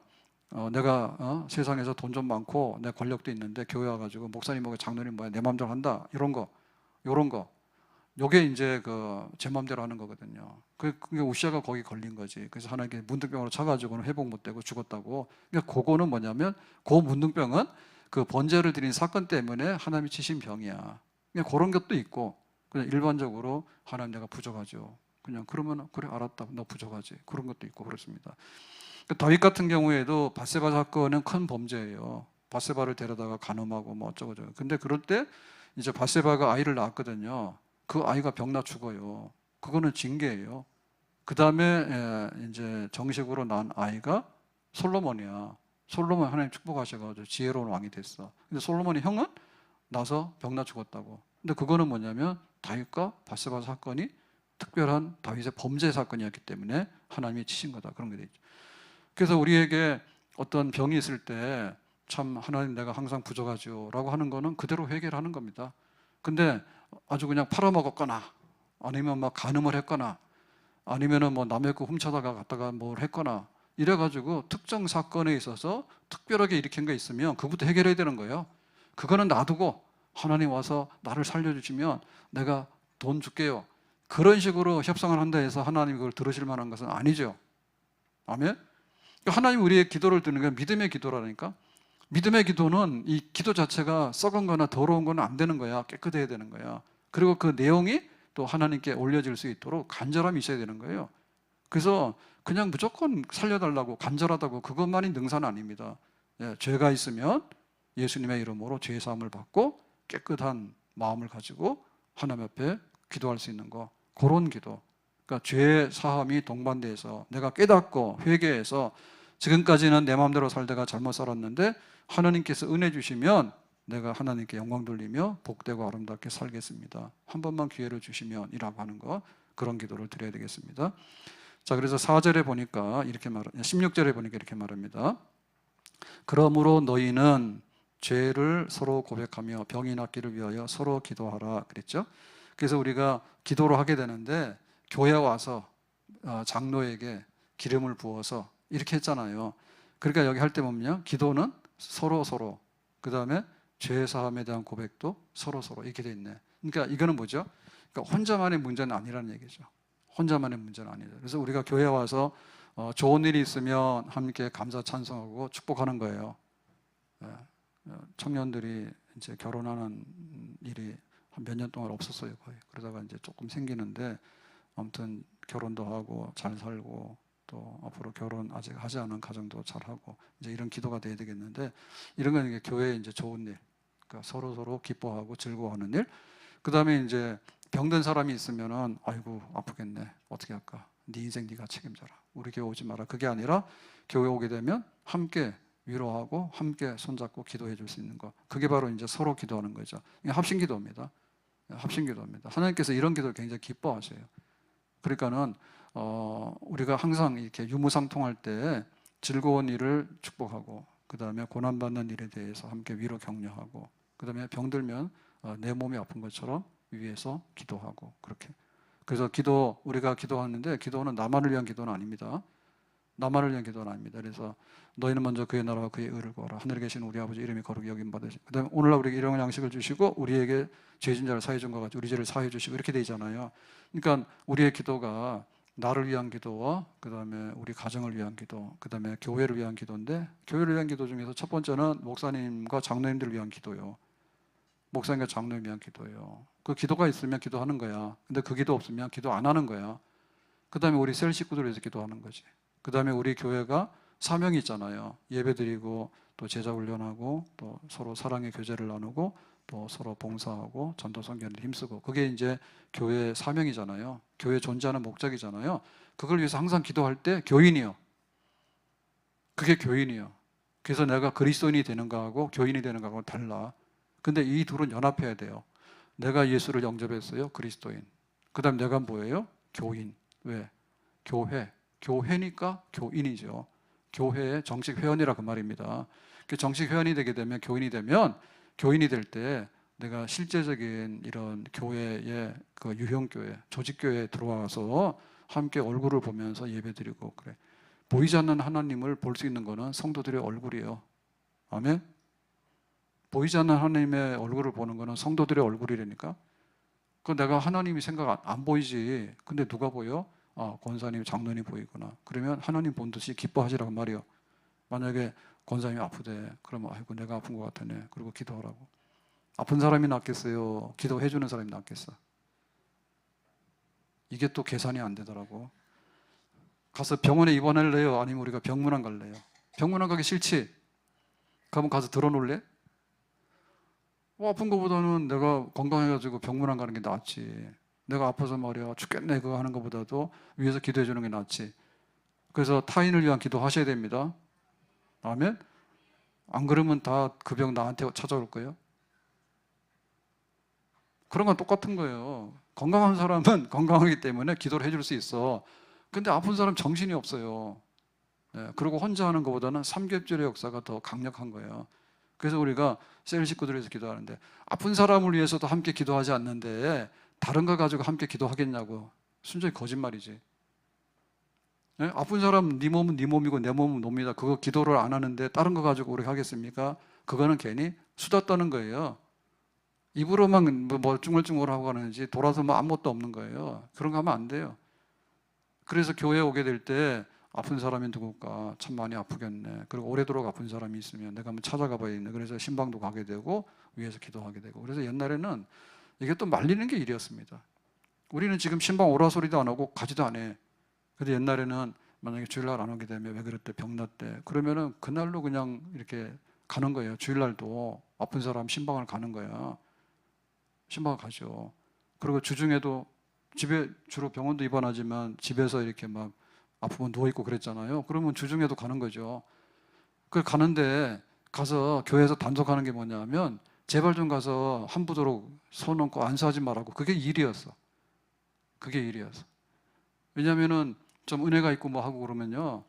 내가 세상에서 돈 좀 많고 내 권력도 있는데 교회 와가지고 목사님하고 장로님 뭐야? 내 마음대로 한다. 이런 거, 요런 거. 요게 이제 제 마음대로 하는 거거든요. 그게 우시아가 거기 걸린 거지. 그래서 하나님께 문둥병으로 쳐가지고는 회복 못 되고 죽었다고. 그러니까 그거는 뭐냐면, 그 문둥병은 그 번제를 드린 사건 때문에 하나님이 치신 병이야. 그냥 그런 것도 있고, 그냥 일반적으로 하나님 내가 부족하죠. 그냥 그러면 그래 알았다. 너 부족하지. 그런 것도 있고 그렇습니다. 다윗 같은 경우에도 밧세바 사건은 큰 범죄예요. 밧세바를 데려다가 간음하고 뭐 어쩌고 저쩌고. 근데 그럴 때 이제 밧세바가 아이를 낳았거든요. 그 아이가 병나 죽어요. 그거는 징계예요. 그 다음에 이제 정식으로 난 아이가 솔로몬이야. 솔로몬 하나님 축복하셔가지고 지혜로운 왕이 됐어. 근데 솔로몬의 형은 나서 병나 죽었다고. 근데 그거는 뭐냐면 다윗과 밧세바 사건이 특별한 다윗의 범죄 사건이었기 때문에 하나님이 치신 거다. 그런 게 돼 있죠. 그래서 우리에게 어떤 병이 있을 때 참 하나님 내가 항상 부족하죠 라고 하는 거는 그대로 해결하는 겁니다. 근데 아주 그냥 팔아먹었거나 아니면 막 간음을 했거나 아니면은 뭐 남의 거 훔쳐다가 갔다가 뭘 했거나 이래가지고 특정 사건에 있어서 특별하게 일으킨 게 있으면 그부터 해결해야 되는 거예요. 그거는 놔두고 하나님 와서 나를 살려주시면 내가 돈 줄게요. 그런 식으로 협상을 한다 해서 하나님이 그걸 들으실 만한 것은 아니죠. 아멘? 하나님 우리의 기도를 듣는 게 믿음의 기도라니까. 믿음의 기도는 이 기도 자체가 썩은 거나 더러운 거는 안 되는 거야. 깨끗해야 되는 거야. 그리고 그 내용이 또 하나님께 올려질 수 있도록 간절함이 있어야 되는 거예요. 그래서 그냥 무조건 살려달라고 간절하다고 그것만이 능사는 아닙니다. 예, 죄가 있으면 예수님의 이름으로 죄 사함을 받고 깨끗한 마음을 가지고 하나님 앞에 기도할 수 있는 거, 그런 기도. 그러니까 죄 사함이 동반돼서 내가 깨닫고 회개해서 지금까지는 내 마음대로 살다가 잘못 살았는데 하나님께서 은혜 주시면 내가 하나님께 영광 돌리며 복되고 아름답게 살겠습니다. 한 번만 기회를 주시면 이라고 하는 거, 그런 기도를 드려야 되겠습니다. 자, 그래서 4절에 보니까 이렇게 16절에 보니까 이렇게 말합니다. 그러므로 너희는 죄를 서로 고백하며 병이 낫기를 위하여 서로 기도하라 그랬죠. 그래서 우리가 기도를 하게 되는데 교회 와서 장로에게 기름을 부어서 이렇게 했잖아요. 그러니까 여기 할 때 보면요, 기도는 서로 그 다음에 죄 사함에 대한 고백도 서로 이렇게 돼 있네. 그러니까 이거는 뭐죠? 그러니까 혼자만의 문제는 아니라는 얘기죠. 혼자만의 문제는 아니죠. 그래서 우리가 교회 와서 좋은 일이 있으면 함께 감사 찬송하고 축복하는 거예요. 청년들이 이제 결혼하는 일이 한 몇 년 동안 없었어요, 거의. 그러다가 이제 조금 생기는데 아무튼 결혼도 하고 잘 살고 또 앞으로 결혼 아직 하지 않은 가정도 잘 하고 이제 이런 기도가 돼야 되겠는데, 이런 건 이게 교회에 이제 좋은 일, 그러니까 서로 기뻐하고 즐거워하는 일. 그 다음에 이제 병든 사람이 있으면은 아이고 아프겠네, 어떻게 할까? 네 인생 네가 책임져라. 우리 교회 오지 마라. 그게 아니라 교회 오게 되면 함께 위로하고 함께 손잡고 기도해 줄 수 있는 거. 그게 바로 이제 서로 기도하는 거죠. 이게 합심기도입니다. 합심기도입니다. 하나님께서 이런 기도를 굉장히 기뻐하셔요. 그러니까는 우리가 항상 이렇게 유무상통할 때 즐거운 일을 축복하고, 그 다음에 고난받는 일에 대해서 함께 위로 격려하고, 그 다음에 병들면 내 몸이 아픈 것처럼 위에서 기도하고, 그렇게. 그래서 우리가 기도하는데 기도는 나만을 위한 기도는 아닙니다. 나만을 위한 기도는 아닙니다. 그래서 너희는 먼저 그의 나라와 그의 의를 구하라. 하늘에 계신 우리 아버지 이름이 거룩히 여김 받으시고, 그 다음에 오늘날 우리에게 일용할 양식을 주시고 우리에게 죄진 자를 사해 준 것 같이 우리 죄를 사해 주시고, 이렇게 돼 있잖아요. 그러니까 우리의 기도가 나를 위한 기도와 그 다음에 우리 가정을 위한 기도, 그 다음에 교회를 위한 기도인데, 교회를 위한 기도 중에서 첫 번째는 목사님과 장로님들을 위한 기도요. 목사님과 장로를 위한 기도예요. 그 기도가 있으면 기도하는 거야. 근데 그 기도 없으면 기도 안 하는 거야. 그 다음에 우리 셀 식구들을 위해서 기도하는 거지. 그 다음에 우리 교회가 사명이 있잖아요. 예배드리고 또 제자 훈련하고 또 서로 사랑의 교제를 나누고 또 서로 봉사하고 전도 선교에 힘쓰고, 그게 이제 교회의 사명이잖아요. 교회 존재하는 목적이잖아요. 그걸 위해서 항상 기도할 때 교인이요. 그게 교인이요. 그래서 내가 그리스도인이 되는 거하고 교인이 되는 거하고 달라. 근데 이 둘은 연합해야 돼요. 내가 예수를 영접했어요. 그리스도인. 그 다음 내가 뭐예요? 교인. 왜? 교회. 교회니까 교인이죠. 교회의 정식 회원이라 그 말입니다. 정식 회원이 되게 되면, 교인이 될 때 내가 실제적인 이런 교회의 그 유형교회, 조직교회에 들어와서 함께 얼굴을 보면서 예배드리고 그래. 보이지 않는 하나님을 볼 수 있는 거는 성도들의 얼굴이에요. 아멘? 보이지 않는 하나님의 얼굴을 보는 거는 성도들의 얼굴이라니까. 그 내가 하나님이 생각 안 보이지. 근데 누가 보여? 권사님, 장로님 보이구나. 그러면 하나님 본 듯이 기뻐하시라고 말이요. 만약에 권사님이 아프대. 그러면 아이고 내가 아픈 것 같다네. 그리고 기도하라고. 아픈 사람이 낫겠어요? 기도해 주는 사람이 낫겠어? 이게 또 계산이 안 되더라고. 가서 병원에 입원할래요? 아니면 우리가 병문안 갈래요? 병문안 가기 싫지? 그러면 가서 들어놓을래? 아픈 것보다는 내가 건강해가지고 병문안 가는 게 낫지. 내가 아파서 말이야 죽겠네 그거 하는 것보다도 위에서 기도해 주는 게 낫지. 그래서 타인을 위한 기도 하셔야 됩니다. 아멘? 안 그러면 다 그 병 나한테 찾아올 거예요. 그런 건 똑같은 거예요. 건강한 사람은 건강하기 때문에 기도를 해줄 수 있어. 근데 아픈 사람 정신이 없어요. 그리고 혼자 하는 것보다는 삼겹줄의 역사가 더 강력한 거예요. 그래서 우리가 셀 식구들을 위해서 기도하는데, 아픈 사람을 위해서도 함께 기도하지 않는데 다른 거 가지고 함께 기도하겠냐고. 순전히 거짓말이지. 아픈 사람 네 몸은 네 몸이고 내 몸은 놈이다. 그거 기도를 안 하는데 다른 거 가지고 우리 하겠습니까? 그거는 괜히 수다 떠는 거예요. 입으로만 뭐 쭝얼쭝얼하고 하는지 돌아서 뭐 아무것도 없는 거예요. 그런 거 하면 안 돼요. 그래서 교회에 오게 될 때 아픈 사람이 누굴까? 참 많이 아프겠네. 그리고 오래도록 아픈 사람이 있으면 내가 한번 찾아가 봐야겠네. 그래서 신방도 가게 되고 위에서 기도하게 되고. 그래서 옛날에는 이게 또 말리는 게 일이었습니다. 우리는 지금 신방 오라 소리도 안 하고 가지도 안 해. 근데 옛날에는 만약에 주일날 안 오게 되면 왜 그랬대? 병났대. 그러면은 그날로 그냥 이렇게 가는 거예요. 주일날도 아픈 사람 신방을 가는 거야. 신방을 가죠. 그리고 주중에도 집에 주로 병원도 입원하지만 집에서 이렇게 막 아프면 누워 있고 그랬잖아요. 그러면 주중에도 가는 거죠. 그 가는데 가서 교회에서 단속하는 게 뭐냐면 제발 좀 가서 함부도록 손 얹고 안수하지 말라고. 그게 일이었어. 그게 일이었어. 왜냐면은 좀 은혜가 있고 뭐 하고 그러면요,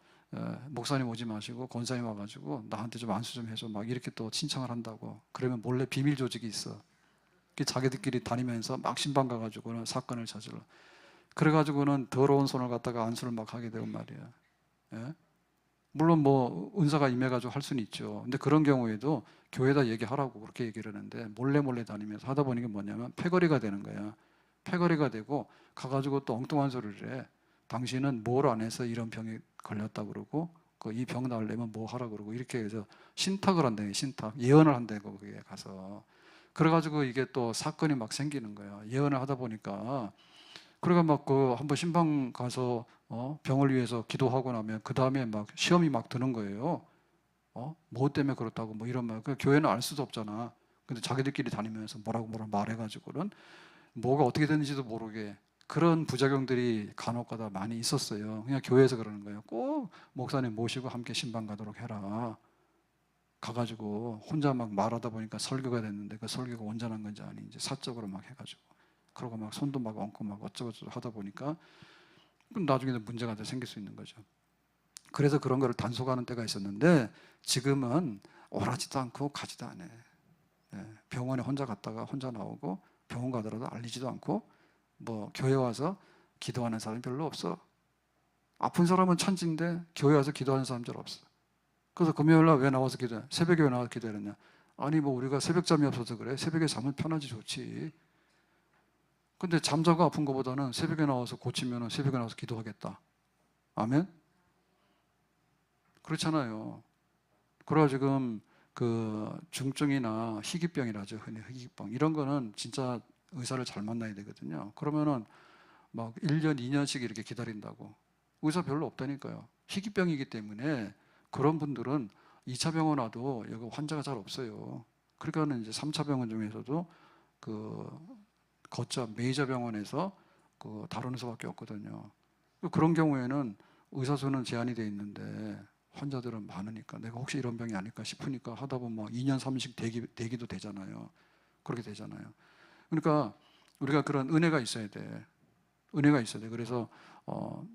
목사님 오지 마시고 권사님 와가지고 나한테 좀 안수 좀 해줘 막 이렇게 또 신청을 한다고. 그러면 몰래 비밀 조직이 있어. 자기들끼리 다니면서 막 신방 가가지고는 사건을 저질러. 그래가지고는 더러운 손을 갖다가 안수를 막 하게 되고 말이야. 예? 물론 뭐 은사가 임해가지고 할 수는 있죠. 근데 그런 경우에도 교회에다 얘기하라고 그렇게 얘기를 하는데 몰래 다니면서 하다 보니 게 뭐냐면 패거리가 되는 거야. 패거리가 되고 가가지고 또 엉뚱한 소리를 해. 당신은 뭘 안 해서 이런 병에 걸렸다 그러고 이 병 나으려면 뭐 하라 그러고 이렇게 해서 신탁을 한다는 신탁 예언을 한다고 그게 가서 그래가지고 이게 또 사건이 막 생기는 거야. 예언을 하다 보니까 그래가 막 그 한번 신방 가서 병을 위해서 기도하고 나면 그 다음에 막 시험이 막 드는 거예요. 뭐 때문에 그렇다고 뭐 이런 말. 그 교회는 알 수도 없잖아. 근데 자기들끼리 다니면서 뭐라고 말해가지고는 뭐가 어떻게 되는지도 모르게 그런 부작용들이 간혹가다 많이 있었어요. 그냥 교회에서 그러는 거예요. 꼭 목사님 모시고 함께 신방 가도록 해라. 가가지고 혼자 막 말하다 보니까 설교가 됐는데 그 설교가 온전한 건지 아닌지 사적으로 막 해가지고 그러고 막 손도 막 얹고 막 어쩌고저쩌고 하다 보니까 나중에 문제가 생길 수 있는 거죠. 그래서 그런 거를 단속하는 때가 있었는데 지금은 오라지도 않고 가지도 않아. 병원에 혼자 갔다가 혼자 나오고 병원 가더라도 알리지도 않고 뭐 교회 와서 기도하는 사람이 별로 없어. 아픈 사람은 천지인데 교회 와서 기도하는 사람들 없어. 그래서 금요일날 왜 나와서 기도해? 새벽에 왜 나와서 기도하느냐? 아니 뭐 우리가 새벽잠이 없어서 그래. 새벽에 자면 편하지 좋지. 근데 잠자고 아픈 것보다는 새벽에 나와서 고치면 새벽에 나와서 기도하겠다. 아멘? 그렇잖아요. 그래가 지금 그 중증이나 희귀병이라죠. 흔히 희귀병. 이런 거는 진짜 의사를 잘 만나야 되거든요. 그러면은 막 1년, 2년씩 이렇게 기다린다고. 의사 별로 없다니까요. 희귀병이기 때문에 그런 분들은 2차 병원 와도 여기 환자가 잘 없어요. 그러니까는 이제 3차 병원 중에서도 그 거점 메이저 병원에서 그 다루는 수밖에 없거든요. 그런 경우에는 의사 수는 제한이 돼 있는데 환자들은 많으니까 내가 혹시 이런 병이 아닐까 싶으니까 하다 보면 막 2년, 3년 대기도 되잖아요. 그렇게 되잖아요. 그러니까 우리가 그런 은혜가 있어야 돼. 은혜가 있어야 돼. 그래서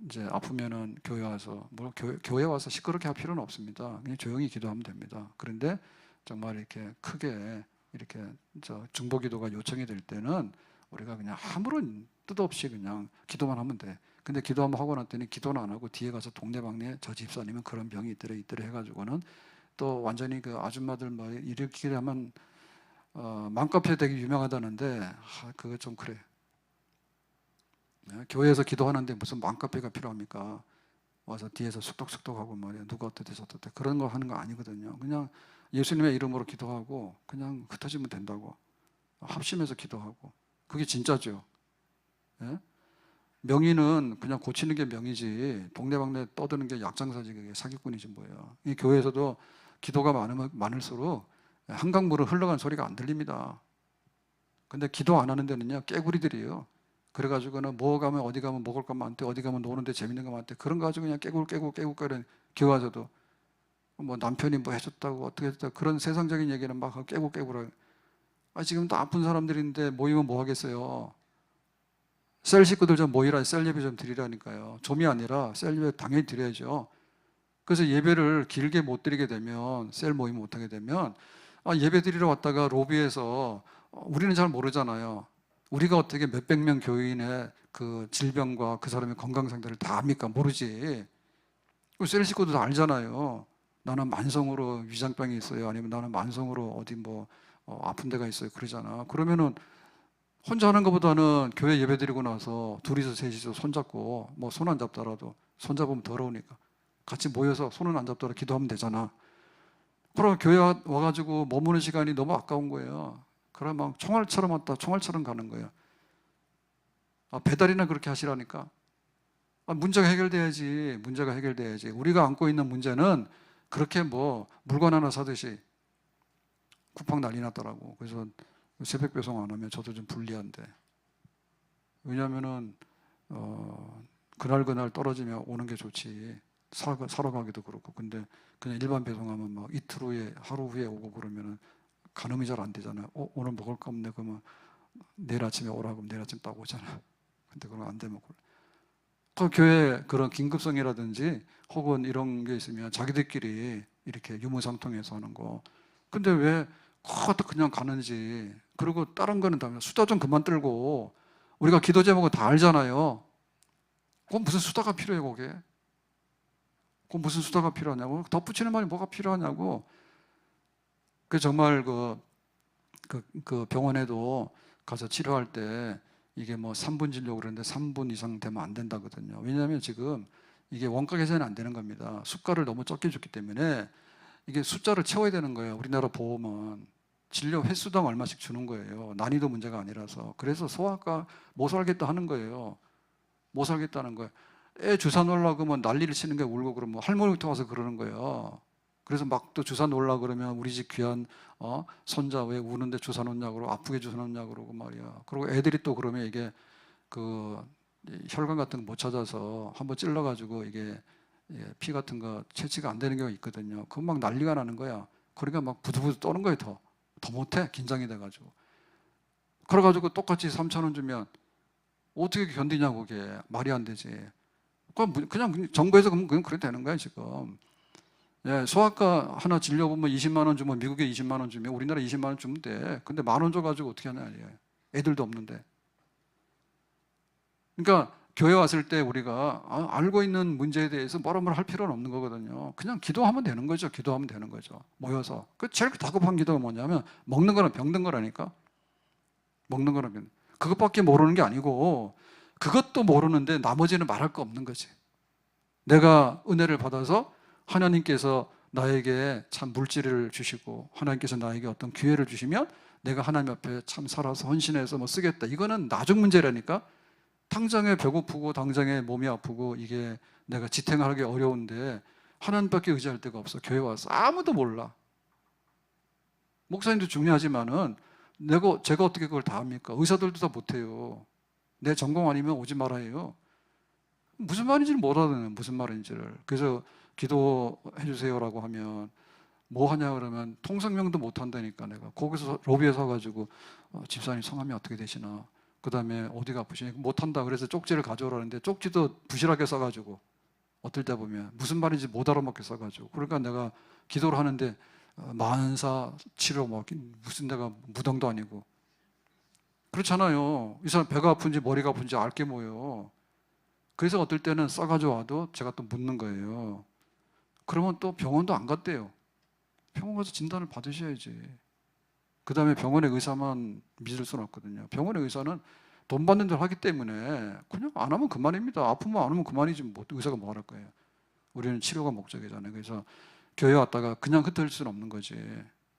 이제 아프면은 교회 와서 뭐 교회 와서 시끄럽게 할 필요는 없습니다. 그냥 조용히 기도하면 됩니다. 그런데 정말 이렇게 크게 이렇게 중보기도가 요청이 될 때는 우리가 그냥 아무런 뜻 없이 그냥 기도만 하면 돼. 근데 기도 한번 하고 났더니 기도는 안 하고 뒤에 가서 동네방네 저 집사님은 그런 병이 있더래 해가지고는 또 완전히 그 아줌마들 뭐 이렇게 하면 맘카페 되게 유명하다는데 그거 좀 그래. 교회에서 기도하는데 무슨 맘카페가 필요합니까? 와서 뒤에서 숙덕숙덕하고 말이야 누가 어떻게 저떻게 그런 거 하는 거 아니거든요. 그냥 예수님의 이름으로 기도하고 그냥 흩어지면 된다고. 합심해서 기도하고 그게 진짜죠. 예? 명의는 그냥 고치는 게 명이지 동네방네 떠드는 게 약장사지 그게 사기꾼이지 뭐예요. 이 교회에서도 기도가 많을수록 한강물은 흘러간 소리가 안 들립니다. 근데 기도 안 하는 데는요 깨구리들이에요. 그래가지고는 뭐 가면 어디 가면 먹을 것 많대 어디 가면 노는데 재밌는 거 많대 그런 거 가지고 그냥 깨구거리는 교회 와서도 뭐 남편이 뭐 해줬다고 어떻게 했다고 그런 세상적인 얘기는 막 깨구라. 지금 또 아픈 사람들인데 모이면 뭐 하겠어요. 셀 식구들 좀 모이라 셀 예배 좀 드리라니까요. 좀이 아니라 셀 예배 당연히 드려야죠. 그래서 예배를 길게 못 드리게 되면 셀 모임 못 하게 되면 예배 드리러 왔다가 로비에서 우리는 잘 모르잖아요. 우리가 어떻게 몇백 명 교인의 그 질병과 그 사람의 건강 상태를 다 압니까? 모르지. 셀 식구도 다 알잖아요. 나는 만성으로 위장병이 있어요. 아니면 나는 만성으로 어디 뭐 아픈 데가 있어요. 그러잖아. 그러면은 혼자 하는 것보다는 교회 예배 드리고 나서 둘이서 셋이서 손잡고 뭐 손 안 잡더라도 손잡으면 더러우니까 같이 모여서 손은 안 잡더라도 기도하면 되잖아. 그럼 교회 와가지고 머무는 시간이 너무 아까운 거예요. 그럼 막 총알처럼 왔다 총알처럼 가는 거예요. 배달이나 그렇게 하시라니까. 문제가 해결돼야지. 문제가 해결돼야지. 우리가 안고 있는 문제는 그렇게 뭐 물건 하나 사듯이 쿠팡 난리 났더라고. 그래서 새벽 배송 안 하면 저도 좀 불리한데. 왜냐면은 그날 떨어지면 오는 게 좋지. 사러 가기도 그렇고. 근데 그냥 일반 배송하면 막 이틀 후에 하루 후에 오고 그러면은 가늠이 잘 안 되잖아요. 오늘 먹을 거 없네. 그러면 내일 아침에 오라고 하면 내일 아침 딱 오잖아. 근데 그러면 안 되면 그 교회 그런 긴급성이라든지 혹은 이런 게 있으면 자기들끼리 이렇게 유무상통해서 하는 거. 근데 왜 그것도 그냥 가는지. 그리고 다른 거는 다 수다 좀 그만 떨고 우리가 기도 제목은 다 알잖아요. 그건 무슨 수다가 필요해 그게. 그건 무슨 수다가 필요하냐고. 덧붙이는 말이 뭐가 필요하냐고. 그 정말 그 병원에도 가서 치료할 때 이게 뭐 3분 진료 그러는데 3분 이상 되면 안 된다거든요. 왜냐하면 지금 이게 원가 계산이 안 되는 겁니다. 수가를 너무 적게 줬기 때문에 이게 숫자를 채워야 되는 거예요. 우리나라 보험은 진료 횟수당 얼마씩 주는 거예요. 난이도 문제가 아니라서. 그래서 소아과 못 살겠다 하는 거예요. 못 살겠다는 거예요. 애 주사 놓으려고 하면 난리를 치는 게 울고 그러면 할머니부터 와서 그러는 거예요. 그래서 막 또 주사 놓으려고 그러면 우리 집 귀한 손자 왜 우는데 주사 놓냐고 그러고 아프게 주사 놓냐고 그러고 말이야. 그리고 애들이 또 그러면 이게 그 혈관 같은 거 못 찾아서 한번 찔러가지고 이게 피 같은 거 채취가 안 되는 경우가 있거든요. 그건 막 난리가 나는 거야. 그러니까 막 부들부들 떠는 거예요. 더 못해. 긴장이 돼가지고. 그래가지고 똑같이 3,000원 주면 어떻게 견디냐고 그게. 말이 안 되지. 그냥 정부에서 그냥 그래 되는 거야 지금. 소아과 하나 진료 보면 20만 원 주면 미국에 20만 원 주면 우리나라 20만 원 주면 돼. 근데 10,000원 줘가지고 어떻게 하냐 이게. 애들도 없는데. 그러니까 교회 왔을 때 우리가 알고 있는 문제에 대해서 뭐라 할 필요는 없는 거거든요. 그냥 기도하면 되는 거죠. 기도하면 되는 거죠. 모여서. 그 제일 다급한 기도가 뭐냐면 먹는 거는 병든 거라니까. 먹는 거는 병든. 그것밖에 모르는 게 아니고 그것도 모르는데 나머지는 말할 거 없는 거지. 내가 은혜를 받아서 하나님께서 나에게 참 물질을 주시고 하나님께서 나에게 어떤 기회를 주시면 내가 하나님 앞에 참 살아서 헌신해서 뭐 쓰겠다. 이거는 나중 문제라니까. 당장에 배고프고 당장에 몸이 아프고 이게 내가 지탱하기 어려운데 하나님밖에 의지할 데가 없어. 교회 와서 아무도 몰라. 목사님도 중요하지만은 제가 어떻게 그걸 다 합니까? 의사들도 다 못해요. 내 전공 아니면 오지 말아요. 무슨 말인지를 못 알아듣는 무슨 말인지를. 그래서 기도해 주세요라고 하면 뭐 하냐 그러면 통성명도 못 한다니까. 내가 거기서 로비에 서가지고 집사님 성함이 어떻게 되시나, 그 다음에 어디가 아프시니까 못 한다 그래서 쪽지를 가져오라는데 쪽지도 부실하게 써가지고 어떨 때 보면 무슨 말인지 못 알아먹게 써가지고. 그러니까 내가 기도를 하는데 만사 치료 뭐 무슨 데가 무당도 아니고 그렇잖아요. 이 사람 배가 아픈지 머리가 아픈지 알게 뭐예요. 그래서 어떨 때는 싸가지고 와도 제가 또 묻는 거예요. 그러면 또 병원도 안 갔대요. 병원 가서 진단을 받으셔야지. 그 다음에 병원의 의사만 믿을 수는 없거든요. 병원의 의사는 돈 받는 대로 하기 때문에 그냥 안 하면 그만입니다. 아프면 안 하면 그만이지 뭐 의사가 뭐 할 거예요. 우리는 치료가 목적이잖아요. 그래서 교회 왔다가 그냥 흩어질 수는 없는 거지.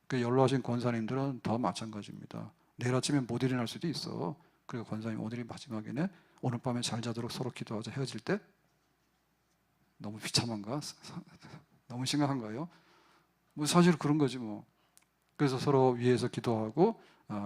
그 연로하신 권사님들은 더 마찬가지입니다. 내일 아침에 못 일어날 수도 있어. 그리고 권사님 오늘이 마지막이네. 오늘 밤에 잘 자도록 서로 기도하자. 헤어질 때 너무 비참한가? 너무 심각한가요? 뭐 사실 그런 거지 뭐. 그래서 서로 위에서 기도하고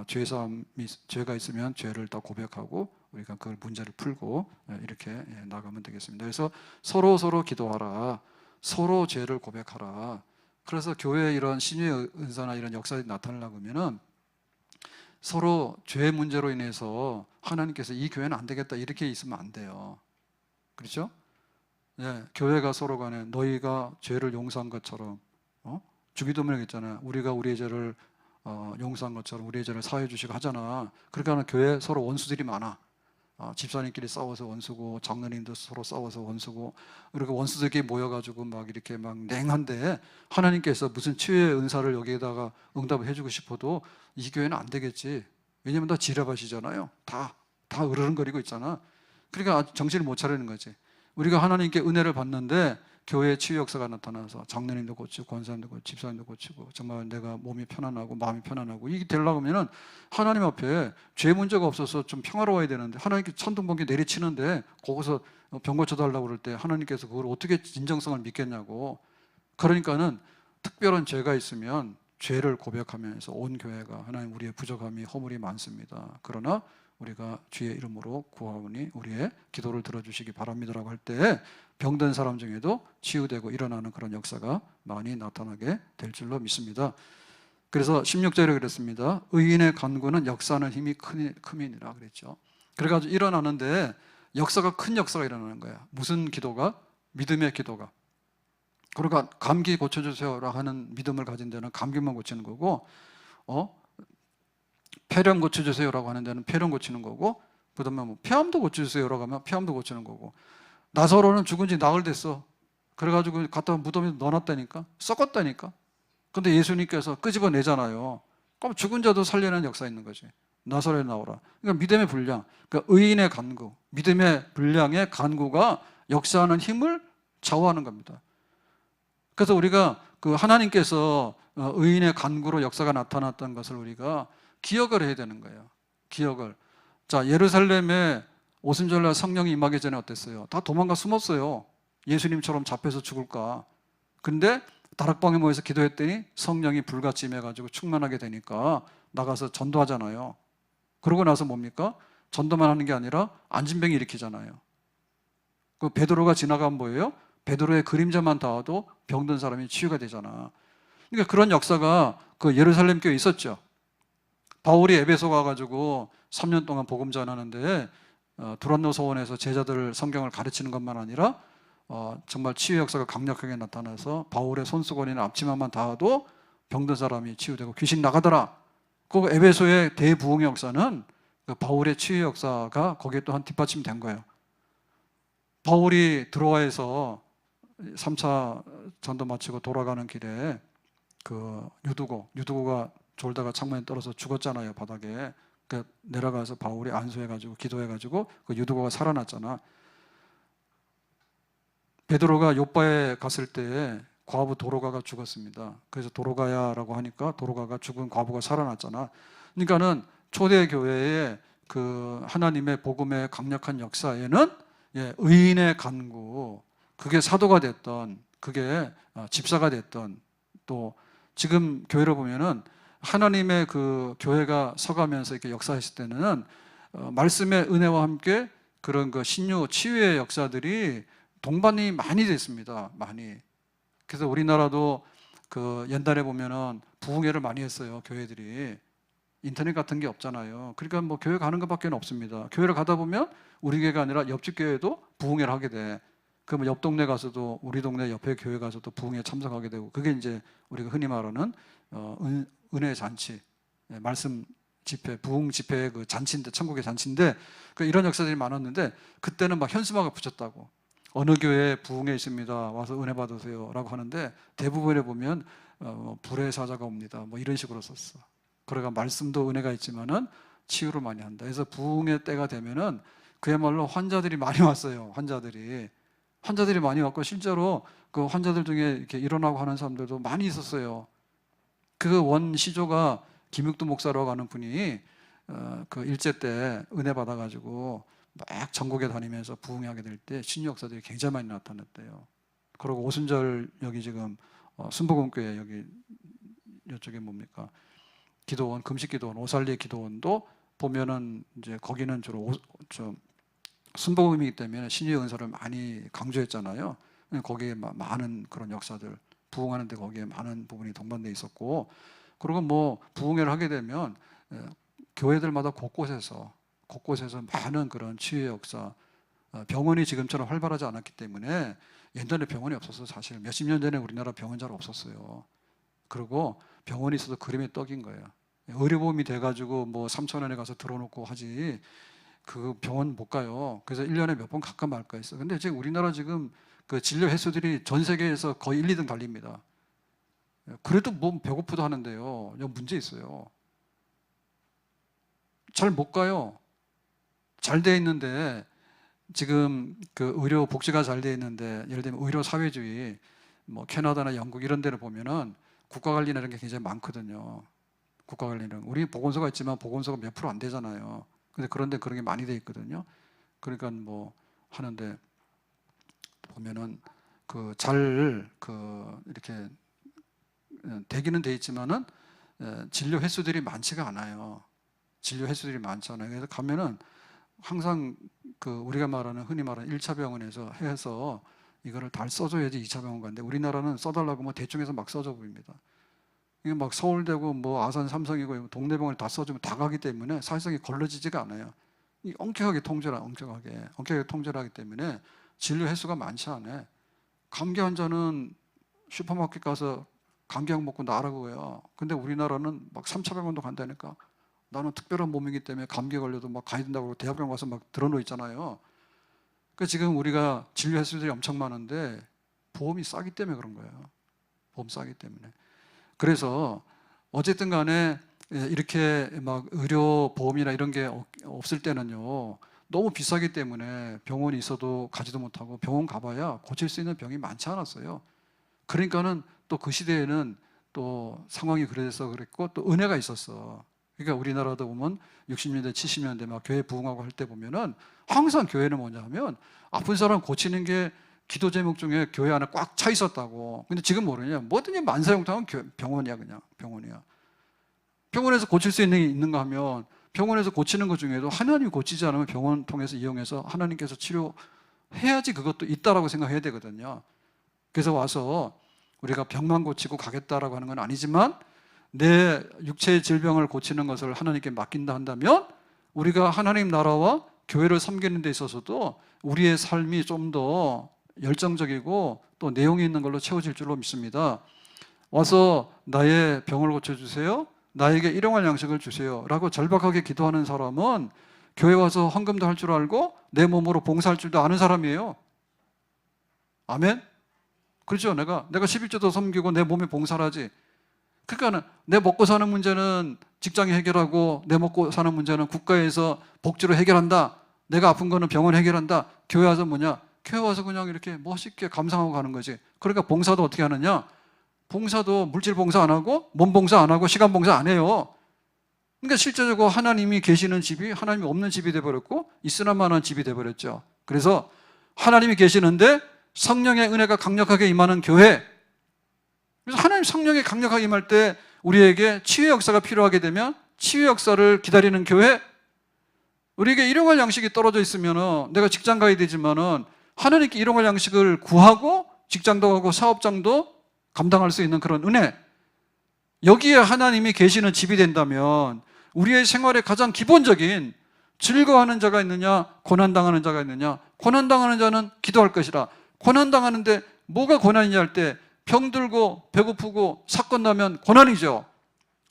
죄가 있으면 죄를 다 고백하고 우리가 그 문제를 풀고 이렇게 나가면 되겠습니다. 그래서 서로 기도하라. 서로 죄를 고백하라. 그래서 교회에 이런 신유의 은사나 이런 역사들이 나타나려고 하면은 서로 죄 문제로 인해서 하나님께서 이 교회는 안 되겠다 이렇게 있으면 안 돼요. 그렇죠? 교회가 서로 간에 너희가 죄를 용서한 것처럼 주기도문에 있잖아요. 우리가 우리의 죄를 용서한 것처럼 우리의 죄를 사해 주시고 하잖아. 그러니까 교회에 서로 원수들이 많아. 집사님끼리 싸워서 원수고, 장로님도 서로 싸워서 원수고, 그리고 원수들끼리 모여가지고 막 이렇게 막 냉한데, 하나님께서 무슨 치유의 은사를 여기에다가 응답을 해주고 싶어도 이 교회는 안 되겠지. 왜냐면 다 지뢰밭이잖아요. 다 으르렁거리고 있잖아. 그러니까 정신을 못 차리는 거지. 우리가 하나님께 은혜를 받는데 교회의 치유 역사가 나타나서 장로님도 고치고, 권사님도 고치고, 집사님도 고치고, 정말 내가 몸이 편안하고 마음이 편안하고, 이게 되려고 하면은 하나님 앞에 죄 문제가 없어서 좀 평화로워야 되는데, 하나님께 천둥번개 내리치는데 거기서 병 고쳐달라고 그럴 때 하나님께서 그걸 어떻게 진정성을 믿겠냐고. 그러니까는 특별한 죄가 있으면 죄를 고백하면서 온 교회가, 하나님 우리의 부족함이 허물이 많습니다, 그러나 우리가 주의 이름으로 구하오니 우리의 기도를 들어주시기 바랍니다라고 할 때 병든 사람 중에도 치유되고 일어나는 그런 역사가 많이 나타나게 될 줄로 믿습니다. 그래서 16절에 그랬습니다. 의인의 간구는 역사하는 힘이 크미니라 그랬죠. 그래가지고 일어나는데 역사가, 큰 역사가 일어나는 거야. 무슨 기도가? 믿음의 기도가. 그러니까 감기 고쳐주세요라고 하는 믿음을 가진 데는 감기만 고치는 거고, 폐렴 고쳐주세요라고 하는 데는 폐렴 고치는 거고, 그 다음에 뭐 폐암도 고쳐주세요라고 하면 폐암도 고치는 거고, 나사로는 죽은 지 나흘 됐어. 그래가지고 갖다 무덤에 넣어놨다니까, 썩었다니까. 근데 예수님께서 끄집어내잖아요. 그럼 죽은 자도 살려내는 역사 있는 거지. 나사로에 나오라. 그러니까 믿음의 분량, 그러니까 의인의 간구, 믿음의 분량의 간구가 역사하는 힘을 좌우하는 겁니다. 그래서 우리가 그 하나님께서 의인의 간구로 역사가 나타났던 것을 우리가 기억을 해야 되는 거예요. 기억을. 자, 예루살렘에 오순절날 성령이 임하기 전에 어땠어요? 다 도망가 숨었어요. 예수님처럼 잡혀서 죽을까. 근데 다락방에 모여서 기도했더니 성령이 불같이 임해가지고 충만하게 되니까 나가서 전도하잖아요. 그러고 나서 뭡니까? 전도만 하는 게 아니라 안진병이 일으키잖아요. 그 베드로가 지나가면 뭐예요? 베드로의 그림자만 닿아도 병든 사람이 치유가 되잖아. 그러니까 그런 역사가 그 예루살렘 교회에 있었죠. 바울이 에베소 가가지고 3년 동안 복음 전하는데 두란노 서원에서 제자들 성경을 가르치는 것만 아니라 정말 치유 역사가 강력하게 나타나서 바울의 손수건이나 앞치마만 닿아도 병든 사람이 치유되고 귀신 나가더라. 그 에베소의 대부흥의 역사는 그 바울의 치유 역사가 거기에 또 한 뒷받침이 된 거예요. 바울이 드로아에서 3차 전도 마치고 돌아가는 길에 그 유두고가 졸다가 창문에 떨어져 죽었잖아요, 바닥에. 그 내려가서 바울이 안수해가지고 기도해가지고 그 유두고가 살아났잖아. 베드로가 요바에 갔을 때 과부 도로가가 죽었습니다. 그래서 도로가야라고 하니까 도로가가 죽은 과부가 살아났잖아. 그러니까는 초대교회의 그 하나님의 복음의 강력한 역사에는 의인의 간구, 그게 사도가 됐던, 그게 집사가 됐던, 또 지금 교회를 보면은 하나님의 그 교회가 서가면서 이렇게 역사했을 때는 말씀의 은혜와 함께 그런 그 신유 치유의 역사들이 동반이 많이 됐습니다. 많이. 그래서 우리나라도 그 옛날에 보면은 부흥회를 많이 했어요, 교회들이. 인터넷 같은 게 없잖아요. 그러니까 뭐 교회 가는 것밖에 없습니다. 교회를 가다 보면 우리 교회가 아니라 옆집 교회도 부흥회를 하게 돼. 그러면 옆 동네 가서도, 우리 동네 옆에 교회 가서도 부흥회 참석하게 되고, 그게 이제 우리가 흔히 말하는 은혜 잔치, 말씀 집회, 부흥 집회의 그 잔치인데, 천국의 잔치인데, 이런 역사들이 많았는데, 그때는 막 현수막을 붙였다고. 어느 교회에 부흥회 있습니다, 와서 은혜 받으세요라고 하는데, 대부분에 보면 불의 사자가 옵니다, 뭐 이런 식으로 썼어. 그러니까 말씀도 은혜가 있지만은 치유를 많이 한다. 그래서 부흥의 때가 되면은 그야말로 환자들이 많이 왔어요. 환자들이 많이 왔고, 실제로 그 환자들 중에 이렇게 일어나고 하는 사람들도 많이 있었어요. 그 원시조가 김육두 목사라고 하는 분이 그 일제 때 은혜 받아가지고 막 전국에 다니면서 부흥하게 될 때 신유 역사들이 굉장히 많이 나타났대요. 그리고 오순절 여기 지금 순복음교회 여기 이쪽에 뭡니까? 기도원, 금식기도원, 오살리 기도원도 보면은 이제 거기는 주로 순복음이기 때문에 신유의 은사를 많이 강조했잖아요. 거기에 많은 그런 역사들, 부흥하는데 거기에 많은 부분이 동반돼 있었고, 그리고 뭐 부흥회를 하게 되면 교회들마다 곳곳에서 많은 그런 치유의 역사, 병원이 지금처럼 활발하지 않았기 때문에, 옛날에 병원이 없었어요. 사실 몇십 년 전에 우리나라 병원 잘 없었어요. 그리고 병원이 있어도 그림의 떡인 거예요. 의료보험이 돼가지고 뭐 3,000원에 가서 들어놓고 하지, 그 병원 못 가요. 그래서 1년에 몇 번 갈까 말까 했어. 근데 지금 우리나라 지금 그 진료 횟수들이 전 세계에서 거의 1, 2등 달립니다. 그래도 몸 배고프다 하는데요. 여기 문제 있어요. 잘 못 가요. 잘 돼 있는데 지금 그 의료 복지가 잘 돼 있는데 예를 들면 의료 사회주의 뭐 캐나다나 영국 이런 데를 보면은 국가 관리나 이런 게 굉장히 많거든요. 국가 관리는 우리 보건소가 있지만 보건소가 몇 프로 안 되잖아요. 근데 그런데 그런 게 많이 돼 있거든요. 그러니까 뭐 하는데 보면은 그 잘 그 이렇게 되기는 돼 있지만은 진료 횟수들이 많지가 않아요. 진료 횟수들이 많지 않아요. 그래서 가면은 항상 그 우리가 말하는 흔히 말하는 1차 병원에서 해서 이거를 다 써줘야지 2차 병원 가는데 우리나라는 써달라고 뭐 대충해서 막 써줘 버립니다. 이게 막 서울대고 뭐 아산 삼성이고 동네 병원을 다 써주면 다 가기 때문에 사실상 걸러지지가 않아요. 이 엄격하게 통제를 하기 때문에 진료 횟수가 많지 않아요. 감기 환자는 슈퍼마켓 가서 감기약 먹고 나라고 해요. 근데 우리나라는 막 3차 병원도 간다니까. 나는 특별한 몸이기 때문에 감기 걸려도 막 가야 된다고 대학병원 가서 막 들어놓 있잖아요. 그러니까 지금 우리가 진료 횟수들이 엄청 많은데 보험이 싸기 때문에 그런 거예요. 보험 싸기 때문에. 그래서 어쨌든 간에 이렇게 막 의료 보험이나 이런 게 없을 때는요. 너무 비싸기 때문에 병원이 있어도 가지도 못하고 병원 가봐야 고칠 수 있는 병이 많지 않았어요. 그러니까는 또 그 시대에는 또 상황이 그래서 그랬고 또 은혜가 있었어. 그러니까 우리나라도 보면 60년대, 70년대 막 교회 부흥하고 할 때 보면은 항상 교회는 뭐냐 하면 아픈 사람 고치는 게 기도 제목 중에 교회 안에 꽉 차 있었다고. 근데 지금 모르냐? 뭐든지 만사형통은 병원이야, 그냥 병원이야. 병원에서 고칠 수 있는가 하면 병원에서 고치는 것 중에도 하나님이 고치지 않으면 병원 통해서 이용해서 하나님께서 치료해야지 그것도 있다라고 생각해야 되거든요. 그래서 와서 우리가 병만 고치고 가겠다라고 하는 건 아니지만 내 육체의 질병을 고치는 것을 하나님께 맡긴다 한다면 우리가 하나님 나라와 교회를 섬기는 데 있어서도 우리의 삶이 좀 더 열정적이고 또 내용이 있는 걸로 채워질 줄로 믿습니다. 와서 나의 병을 고쳐주세요. 나에게 일용할 양식을 주세요. 라고 절박하게 기도하는 사람은 교회 와서 헌금도 할 줄 알고 내 몸으로 봉사할 줄도 아는 사람이에요. 아멘? 그렇죠. 내가 11조도 섬기고 내 몸에 봉사를 하지. 그러니까 내 먹고 사는 문제는 직장이 해결하고 내 먹고 사는 문제는 국가에서 복지로 해결한다. 내가 아픈 거는 병원 해결한다. 교회 와서 뭐냐? 교회 와서 그냥 이렇게 멋있게 감상하고 가는 거지. 그러니까 봉사도 어떻게 하느냐? 봉사도 물질 봉사 안 하고 몸 봉사 안 하고 시간 봉사 안 해요. 그러니까 실제적으로 하나님이 계시는 집이 하나님이 없는 집이 돼버렸고 있으나마나 집이 돼버렸죠. 그래서 하나님이 계시는데 성령의 은혜가 강력하게 임하는 교회. 그래서 하나님 성령이 강력하게 임할 때 우리에게 치유 역사가 필요하게 되면 치유 역사를 기다리는 교회. 우리에게 일용할 양식이 떨어져 있으면 내가 직장 가야 되지만은 하나님께 일용할 양식을 구하고 직장도 가고 사업장도 감당할 수 있는 그런 은혜. 여기에 하나님이 계시는 집이 된다면 우리의 생활의 가장 기본적인 즐거워하는 자가 있느냐 고난당하는 자가 있느냐. 고난당하는 자는 기도할 것이라. 고난당하는데 뭐가 고난이냐 할 때 병들고 배고프고 사건 나면 고난이죠.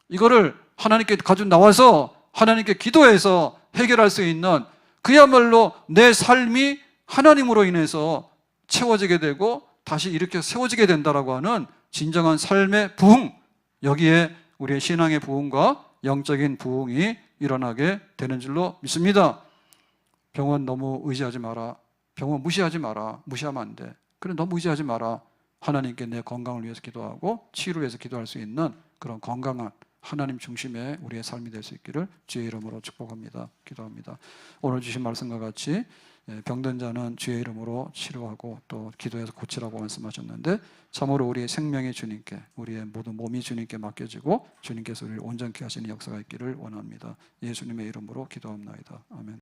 이거를 하나님께 가지고 나와서 하나님께 기도해서 해결할 수 있는 그야말로 내 삶이 하나님으로 인해서 채워지게 되고 다시 이렇게 세워지게 된다라고 하는 진정한 삶의 부흥. 여기에 우리의 신앙의 부흥과 영적인 부흥이 일어나게 되는 줄로 믿습니다. 병원 너무 의지하지 마라. 병원 무시하지 마라. 무시하면 안 돼. 그래 너무 의지하지 마라. 하나님께 내 건강을 위해서 기도하고 치유를 위해서 기도할 수 있는 그런 건강한 하나님 중심의 우리의 삶이 될 수 있기를 주의 이름으로 축복합니다. 기도합니다. 오늘 주신 말씀과 같이 병든 자는 주의 이름으로 치료하고 또 기도해서 고치라고 말씀하셨는데 참으로 우리의 생명이 주님께 우리의 모든 몸이 주님께 맡겨지고 주님께서 우리를 온전케 하시는 역사가 있기를 원합니다. 예수님의 이름으로 기도합나이다. 아멘.